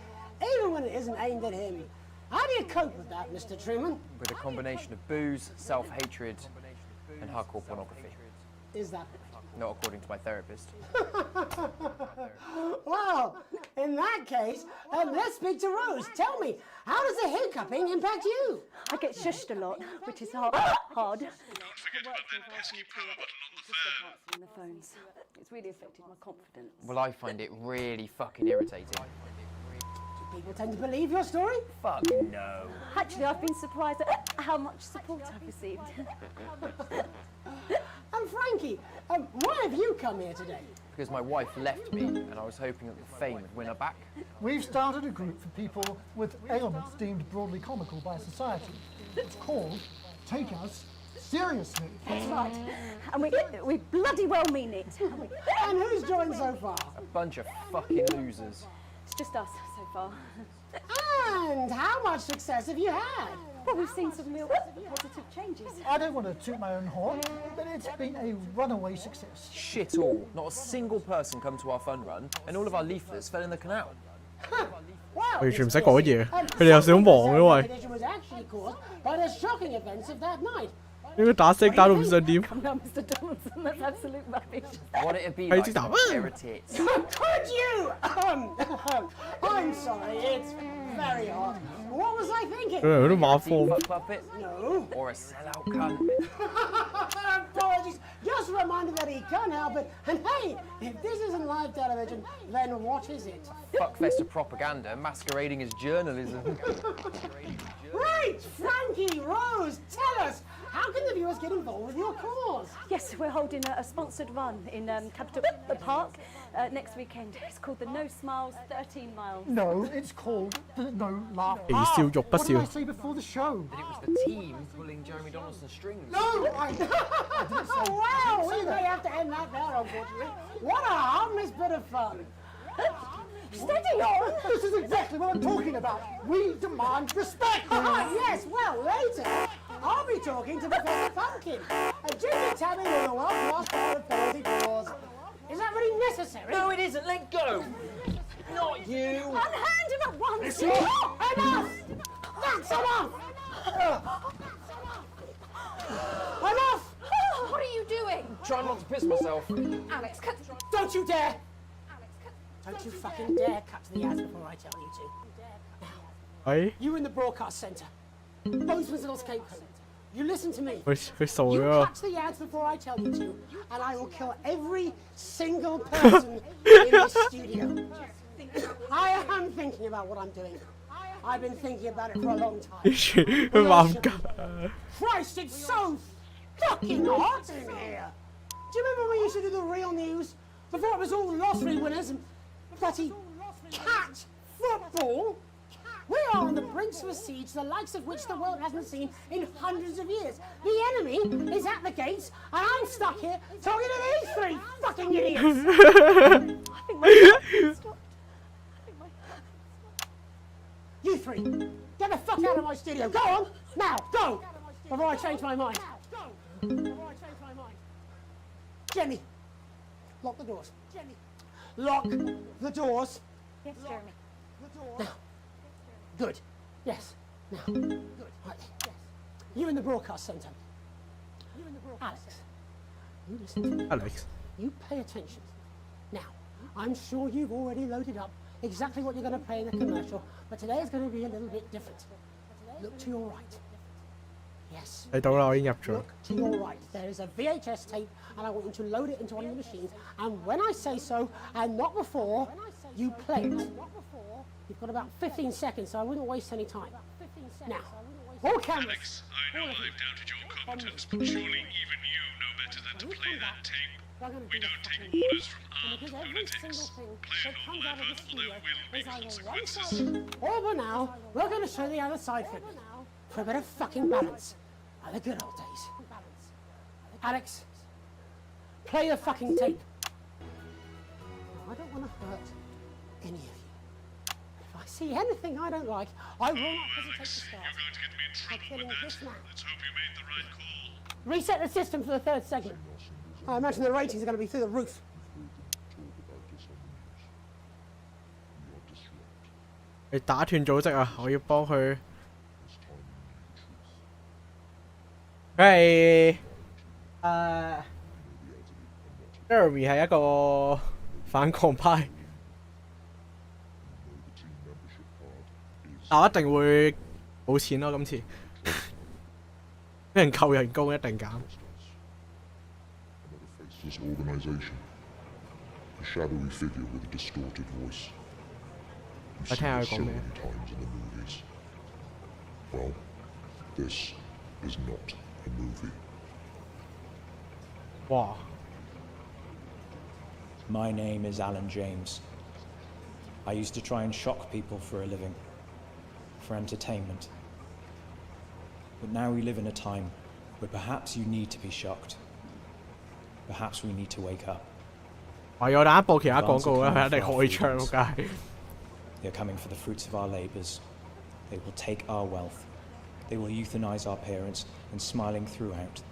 even when it isn't aimed at him. How do you cope with that, Mr. Truman?
With a combination of booze, self-hatred, and hardcore pornography.
Is that
Not according to my therapist.
Well, in that case, let's speak to Rose. Tell me, how does the hiccuping impact you?
I get shushed a lot, which is hard. On the phones. It's really affected my confidence.
Well, I find it really fucking irritating.
People tend to believe your story?
Fuck no.
Actually, I've been surprised at how much support I've received.
And Frankie, why have you come here today?
Because my wife left me, and I was hoping that the fame would win her back.
We've started a group for people with ailments deemed broadly comical by society. It's called Take Us Seriously.
That's right. And we bloody well mean it.
And who's joined so far?
A bunch of fucking losers.
It's just us so far.
And how much success have you had?
Well, we've seen some real positive changes.
I don't want to toot my own horn, but it's been a runaway success.
Shit all. Not a single person come to our fun run, and all of our leaflets fell in the canal.
完全唔使講嘢，佢哋又想忙嘅喂。
was actually caused by the shocking events of that night.
應該打聲打到唔想點。
Come on, Mr. Donaldson, that's absolute rubbish.
What it'd be like to tear a tit.
Could you? I'm sorry, it's very hot. What was I thinking?
佢都馬蜂。
Puppet?
No.
Or a sellout cunt?
Apologies. Just a reminder that he can't help it. And hey, if this isn't live television, then what is it?
Fuckfest of propaganda masquerading as journalism.
Right, Frankie, Rose, tell us, how can the viewers get involved with your cause?
Yes, we're holding a sponsored run in Capital Park next weekend. It's called the No Smiles 13 Miles.
No, it's called the No Laugh.
皮笑肉不
What
笑
did I。say before the show?
That it was the team pulling Jeremy Donaldson's strings.
No! Wow, we may have to end that there, unfortunately. What a harmless bit of fun.
Steady on!
This is exactly what I'm talking about. We demand respect.
Yes, well, later, I'll be talking to Professor Pumpkin, a ginger tabby with a well-classed pair of penalty claws. Is that really necessary?
No, it isn't. Let go. Not you.
Unhand him at once!
Enough! That's enough! Enough!
What are you doing?
Try not to piss myself.
Alex, cut.
Don't you dare! Don't you fucking dare cut to the ads before I tell you to.
Aye.
You in the broadcast centre. Bozeman's little scapegoat. You listen to me.
佢傻
You
咗。
cut to the ads before I tell you to, and I will kill every single person in this studio. I am thinking about what I'm doing. I've been thinking about it for a long time.
佢話唔㗎。
Christ, it's so fucking hot in here. Do you remember when we used to do the real news? Before it was all lottery winners and bloody cat football? We are on the brinks of a siege the likes of which the world hasn't seen in hundreds of years. The enemy is at the gates, and I'm stuck here talking to these 3 fucking idiots.
I think my stopped.
You 3, get the fuck out of my studio. Go on, now, go, before I change my mind. Jenny, lock the doors. Jenny, lock the doors.
Yes, Jeremy.
Now. Good. Yes. Now. Good. Right. Yes. You in the broadcast centre. Alex. You listen to me.
Alex。
You pay attention. Now, I'm sure you've already loaded up exactly what you're going to play in the commercial, but today is going to be a little bit different. Look to your right. Yes. Look to your right. There is a VHS tape, and I want you to load it into one of your machines. And when I say so, and not before, you play it. You've got about 15 seconds, so I wouldn't waste any time. Now, all cameras.
Alex, I know I've doubted your competence, but surely even you know better than to play that tape. We don't take orders from armed lunatics. Play it all over, or there will be consequences.
All but now, we're going to show the other side for it. For a bit of fucking balance. Like the good old days. Alex, play the fucking tape. I don't want to hurt any of you. If I see anything I don't like, I will not hesitate to start.
You're going to get me in trouble with that. Let's hope you made the right call.
Reset the system for the third segment. I imagine the ratings are going to be through the roof.
Hey, 打斷組織啊！我要幫佢。佢係Jeremy 係一個反抗派，但我一定會冇錢咯。今次俾人扣人工一定減。
This organization, a shadowy figure with a distorted voice. You see it so many times in the movies. Well, this is not a movie.
Wow.
My name is Alan James. I used to try and shock people for a living, for entertainment. But now we live in a time where perhaps you need to be shocked. Perhaps we need to wake up.
我有打播其他廣告咧，佢一定開槍㗎。
They're coming for the fruits of our labours. They will take our wealth. They will euthanize our parents and smiling throughout.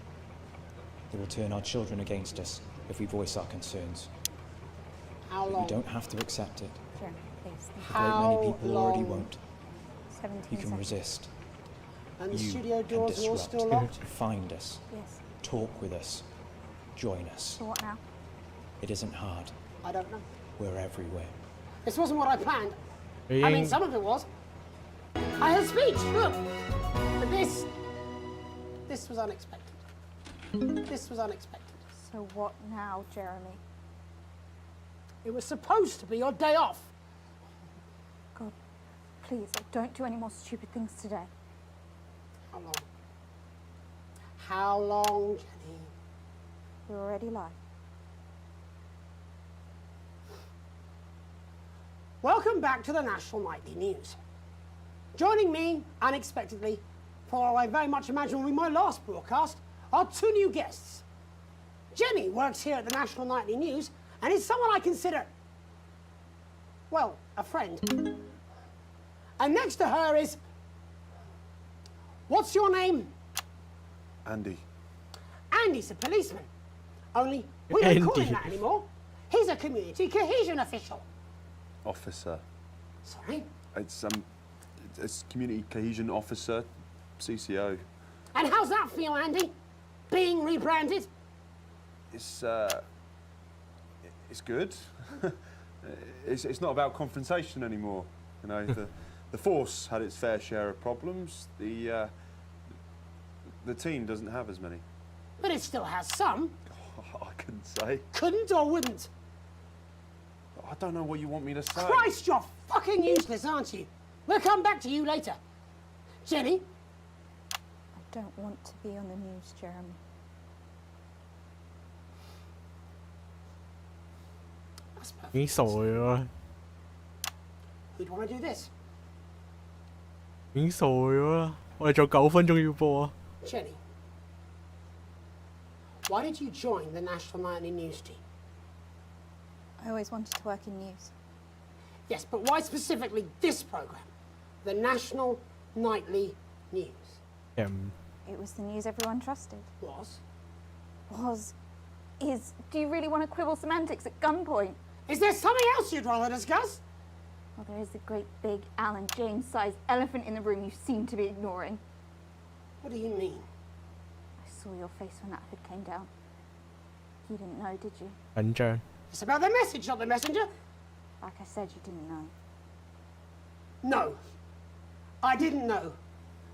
They will turn our children against us if we voice our concerns.
How
But
long?
you don't have to accept it.
Sure, please.
A great many people already
long?
won't.
17
You can
seconds.
resist.
And the
You
studio
can
doors are all
disrupt.
still locked?
Find us.
Yes.
Talk with us. Join us.
So what now?
It isn't hard.
I don't know.
We're everywhere.
This wasn't what I planned. I mean, some of it was. I had a speech, look. But this was unexpected. This was unexpected.
So what now, Jeremy?
It was supposed to be your day off.
God, please, don't do any more stupid things today.
How long? How long, Jenny?
We're already live.
Welcome back to the National Nightly News. Joining me, unexpectedly, for what I very much imagine will be my last broadcast, are two new guests. Jenny works here at the National Nightly News and is someone I consider, well, a friend. And next to her is, what's your name?
Andy.
Andy's a policeman. Only we don't call him
Andy.
that anymore. He's a community cohesion official.
Officer.
Sorry?
It's community cohesion officer, CCO.
And how's that feel, Andy? Being rebranded?
It's good. it's not about confrontation anymore. You know, the force had its fair share of problems. The team doesn't have as many.
But it still has some.
I couldn't say.
Couldn't or wouldn't?
I don't know what you want me to say.
Christ, you're fucking useless, aren't you? We'll come back to you later. Jenny?
I don't want to be on the news, Jeremy.
That's perfect.
已經傻咗啦，
Who'd want to do this?
已經傻咗啦。我哋仲有9分鐘要播啊！
Jenny, why did you join the National Nightly News team?
I always wanted to work in news.
Yes, but why specifically this program? The National Nightly News.
It was the news everyone trusted.
Was?
Is. Do you really want to quibble semantics at gunpoint?
Is there something else you'd rather discuss?
Well, there is a great big Alan James-sized elephant in the room you seem to be ignoring.
What do you mean?
I saw your face when that hood came down. You didn't know, did you?
緊張。
It's about the message, not the messenger.
Like I said, you didn't know.
No, I didn't know.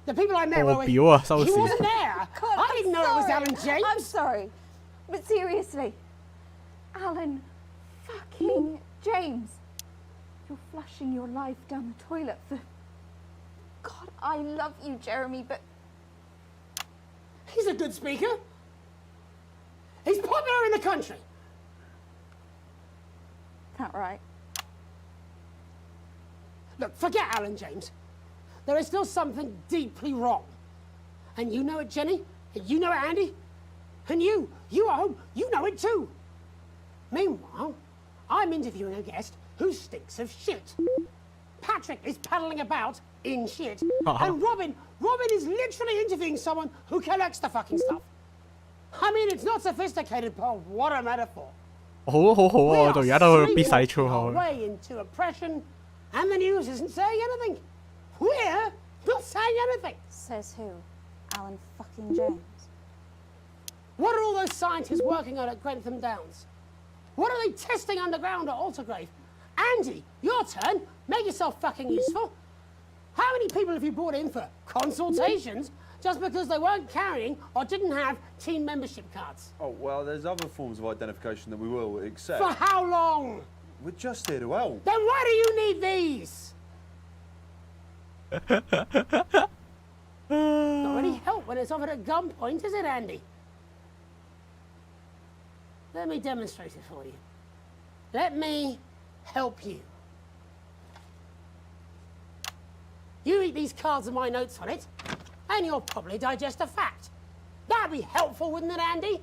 The people I met were. He
表啊，收視。
wasn't there.
God,
I didn't know it was
sorry.
Alan James.
I'm sorry, but seriously, Alan fucking James, you're flushing your life down the toilet for. God, I love you, Jeremy, but
He's a good speaker. He's popular in the country.
that right?
Look, forget Alan James. There is still something deeply wrong. And you know it, Jenny. And you know it, Andy. And you at home, you know it too. Meanwhile, I'm interviewing a guest who stinks of shit. Patrick is paddling about in shit. And Robin is literally interviewing someone who collects the fucking stuff. I mean, it's not sophisticated, but what a metaphor.
好好好啊！我到而家都必使粗口。
Way into oppression, and the news isn't saying anything. We're not saying anything.
Says who? Alan fucking James.
What are all those scientists working on at Grantham Downs? What are they testing underground at Aldergrave? Andy, your turn. Make yourself fucking useful. How many people have you brought in for consultations just because they weren't carrying or didn't have team membership cards?
Oh, well, there's other forms of identification that we will accept.
For how long?
We're just here to help.
Then why do you need these? Not any help when it's offered at gunpoint, is it, Andy? Let me demonstrate it for you. Let me help you. You eat these cards with my notes on it, and you'll probably digest a fact. That'd be helpful, wouldn't it, Andy?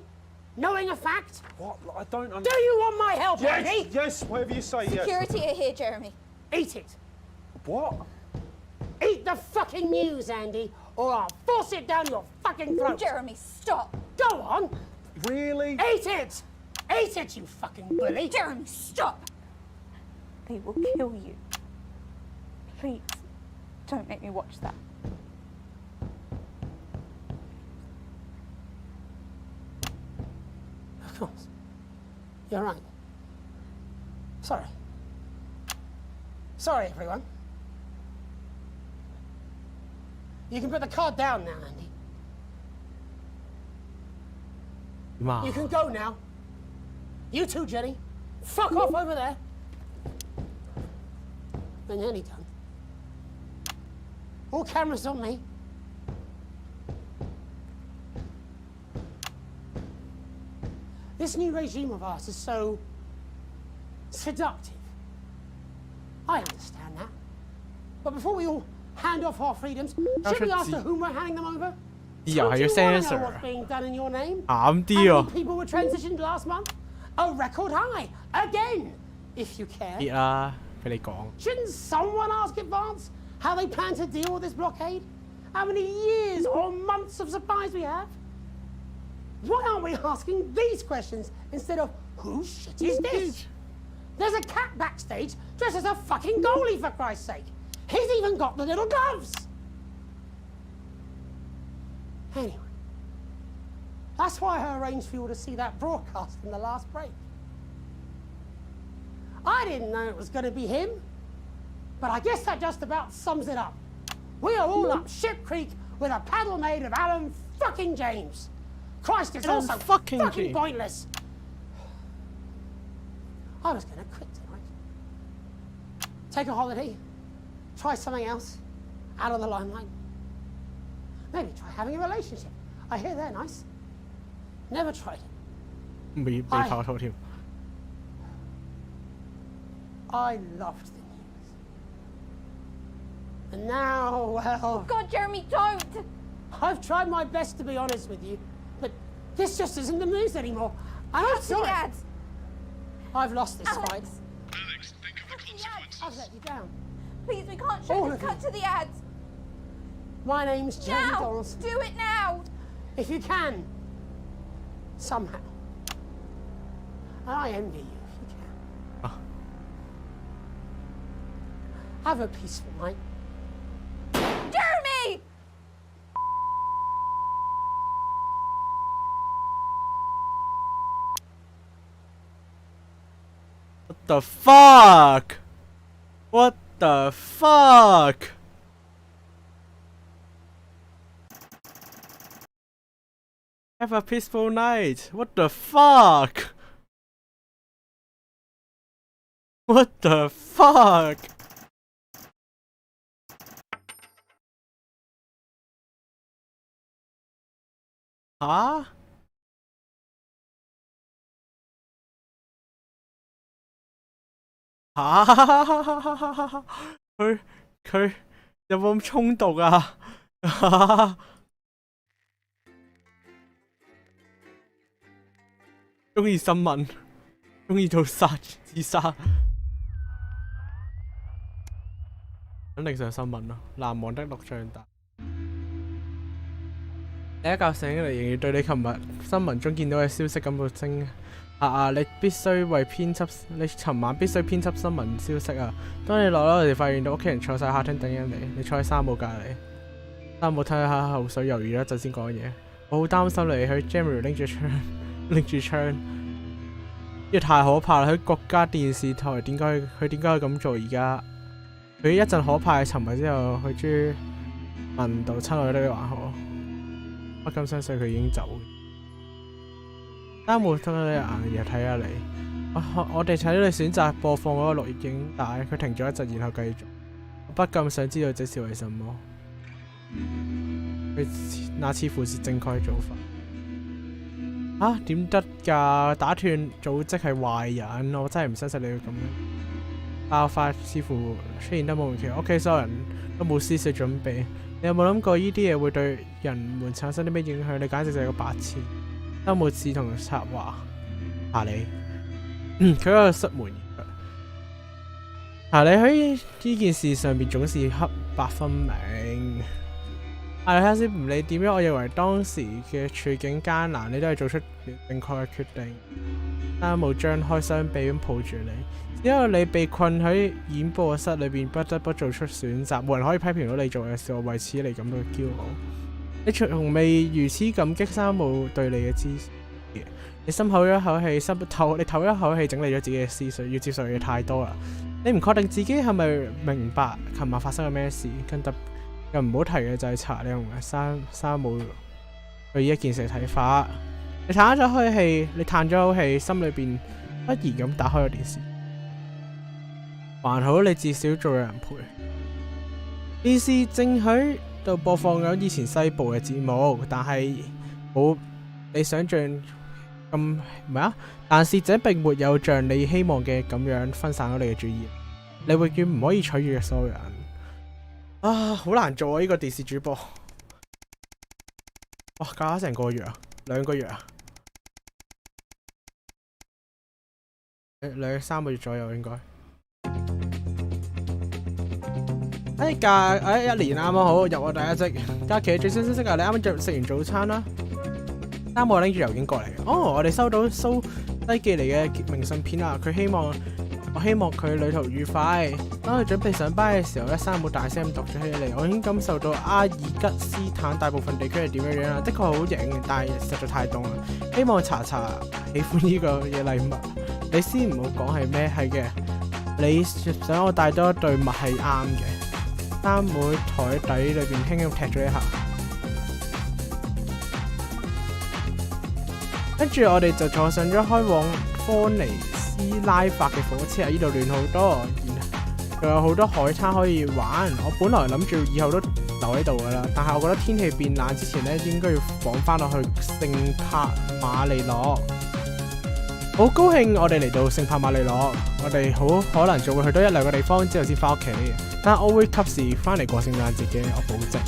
Knowing a fact?
What? I don't understand.
Do you want my help,
Yes,
Andy?
yes, whatever you say, yes.
Security are here, Jeremy.
Eat it.
What?
Eat the fucking news, Andy, or I'll force it down your fucking throat.
Jeremy, stop.
Go on.
Really?
Eat it. Eat it, you fucking bully.
Jeremy, stop. They will kill you. Please, don't make me watch that.
Of course. You're right. Sorry. Sorry, everyone. You can put the card down now, Andy.
Wow.
You can go now. You too, Jenny. Fuck off over there. When you're nearly done. All cameras on me. This new regime of ours is so seductive. I understand that. But before we all hand off our freedoms, should we ask to whom we're handing them over?
又係要
Don't you wanna know
censor
what's being done in your name?
啱啲
How
啊
many people were transitioned last month? A record high. Again, if you care.
啲啦，俾你講。
Shouldn't someone ask Advance how they plan to deal with this blockade? How many years or months of supplies we have? Why aren't we asking these questions instead of whose shit is this? There's a cat backstage dressed as a fucking goalie, for Christ's sake. He's even got the little gloves. Anyway, that's why I arranged for you all to see that broadcast in the last break. I didn't know it was going to be him, but I guess that just about sums it up. We are all up Ship Creek with a paddle made of Alan fucking James. Christ, it's all so fucking pointless. I was going to quit tonight. Take a holiday. Try something else. Out of the limelight. Maybe try having a relationship. I hear they're nice. Never tried it.
未拍拖添。
I loved the news. And now, well...
God, Jeremy, don't!
I've tried my best to be honest with you, but this just isn't the news anymore. And I'm sorry.
The ads.
I've lost this
Alex.
fight.
Alex, think of the consequences.
I've let you down.
Please, we can't show
All
this.
of
Cut
you.
to the ads.
My name's Jamie
Now!
Donaldson.
Do it now!
If you can, somehow. And I envy you if you can. Have a peaceful night.
Jeremy!
the fuck? What the fuck? Have a peaceful night. What the fuck? What the fuck? Huh?佢有冇咁衝動啊？中意新聞，中意到自殺，肯定上新聞咯。難忘的錄像帶。第一覺醒嚟，仍然對你琴日新聞中見到嘅消息感到驚訝。你必須為編輯，你尋晚必須編輯新聞消息啊！當你落樓時，發現到屋企人坐晒客廳等緊你，你坐喺山姆隔離，山姆睇下口水，猶豫咗一陣先講嘢。我好擔心你，佢 Jeremy 拎住槍，呢個太可怕啦！佢國家電視台佢點解可以咁做？而家佢一陣可怕嘅沉默之後，佢終於問到：親愛的，你還好？不敢相信佢已經走。山姆偷咗你眼，然後睇下你。我哋睇到你選擇播放嗰個錄影帶，佢停咗一陣，然後繼續。我不禁想知道這是為什麼。那似乎是正確嘅做法。點得㗎？打斷組織係壞人，我真係唔相信你會咁樣。爆發似乎出現得冇預期，屋企所有人都冇思想準備。你有冇諗過呢啲嘢會對人們產生啲咩影響？你簡直就係個白痴。都冇志同策劃查理，佢喺度失門而出。查理喺呢件事上面總是黑白分明。你睇下先，唔理點樣，我認為當時嘅處境艱難，你都係做出正確嘅決定。山姆張開雙臂咁抱住你，只有你被困喺演播室裏邊，不得不做出選擇。冇人可以批評到你做嘅事，我為此嚟感到驕傲。你從未如此感激山姆對你嘅支持。你深口一口氣，你唞一口氣，整理咗自己嘅思緒。要接受嘅嘢太多啦，你唔確定自己係咪明白琴晚發生咗咩事。更唔好提嘅就係查理同埋山姆對一件事嘅睇法。你嘆咗口氣，心裏邊不然咁打開咗電視。還好你至少仲有人陪。電視正喺度播放緊以前西部嘅節目，但係冇你想象咁但是這並沒有像你希望嘅咁樣分散咗你嘅注意。你永遠唔可以取悅所有人。好難做啊！呢個電視主播，哇，隔咗成個月啊，2個月啊，3個月左右應該。1年啱啱好入我第一職。假期最新消息啊！你啱啱食完早餐啦。山姆拎住郵件過嚟。我哋收到蘇低寄嚟嘅明信片啊！我希望佢旅途愉快。當佢準備上班嘅時候咧，山姆大聲咁讀咗起嚟。我已經感受到阿爾吉斯坦大部分地區係點樣啦。的確好型，但係實在太凍啦。希望查喜歡呢個嘅禮物。你先唔好講係咩，係嘅。你想我帶多一對襪係啱嘅。山姆台底裏邊輕輕踢咗一下，跟住我哋就坐上咗開往科尼斯拉法嘅火車。呢度亂好多，仲有好多海灘可以玩。我本來諗住以後都留喺度噶啦，但係我覺得天氣變冷之前咧，應該要趕翻落去聖帕馬利諾。好高興我哋嚟到聖帕馬利諾，我哋好可能仲會去多1-2個地方之後先翻屋企。但我會及時翻嚟過聖誕節嘅，我保證。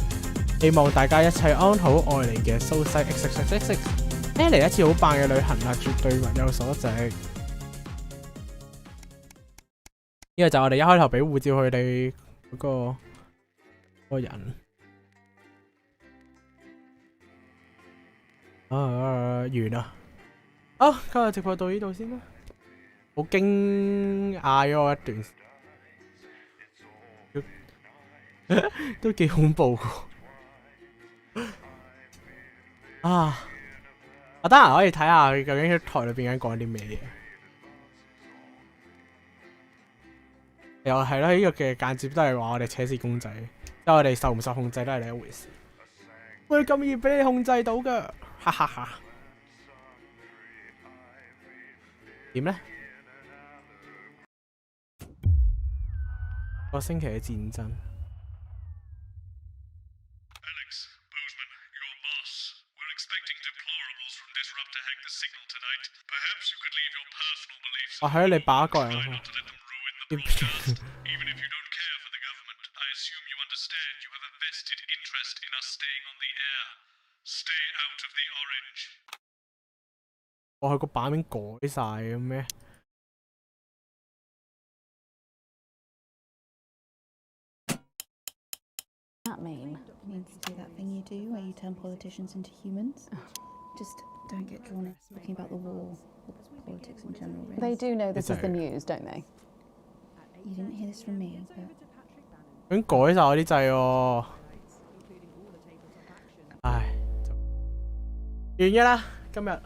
希望大家一切安好，愛你嘅蘇西 XXXX。嚟一次好棒嘅旅行啊，絕對物有所值。呢個就我哋一開頭俾護照佢哋嗰個人。完啦。好，今日直播到呢度先啦。好驚訝咗一段時間。都幾恐怖啊！我得閒可以睇下佢究竟喺台裏邊講啲咩嘢。又係啦，呢個嘅間接都係話我哋扯線公仔，即係我哋受唔受控制都係另一回事。喂，咁易俾你控制到㗎，哈哈哈。點呢？個星期嘅戰爭。我喺你把一個人。我係個版面改晒嘅咩？
That mean?
It means to do that thing you do where you turn politicians into humans. Just don't get drawn into talking about the war or politics in general. Really.
They do know this is the news, don't they?
You didn't hear this from me, but
已經改晒我啲掣喎。唉，完嘅啦，今日應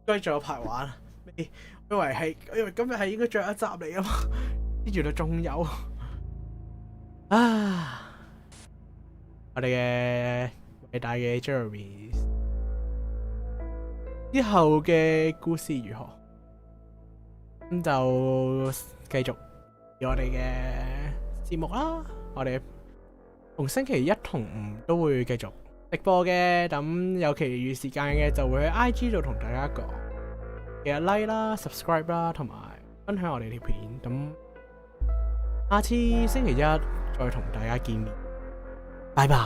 該仲有排玩。因為今日係應該最後一集嚟啊嘛，原來仲有啊！ 我哋嘅偉大嘅 Jeremy 之後嘅故事如何？咁就繼續我哋嘅節目啦。我哋逢星期一同五都會繼續直播嘅。咁有其餘時間嘅就會喺 IG 度同大家講，記得 like 啦、subscribe 啦，同埋分享我哋條片。咁下次星期一再同大家見面。拜拜。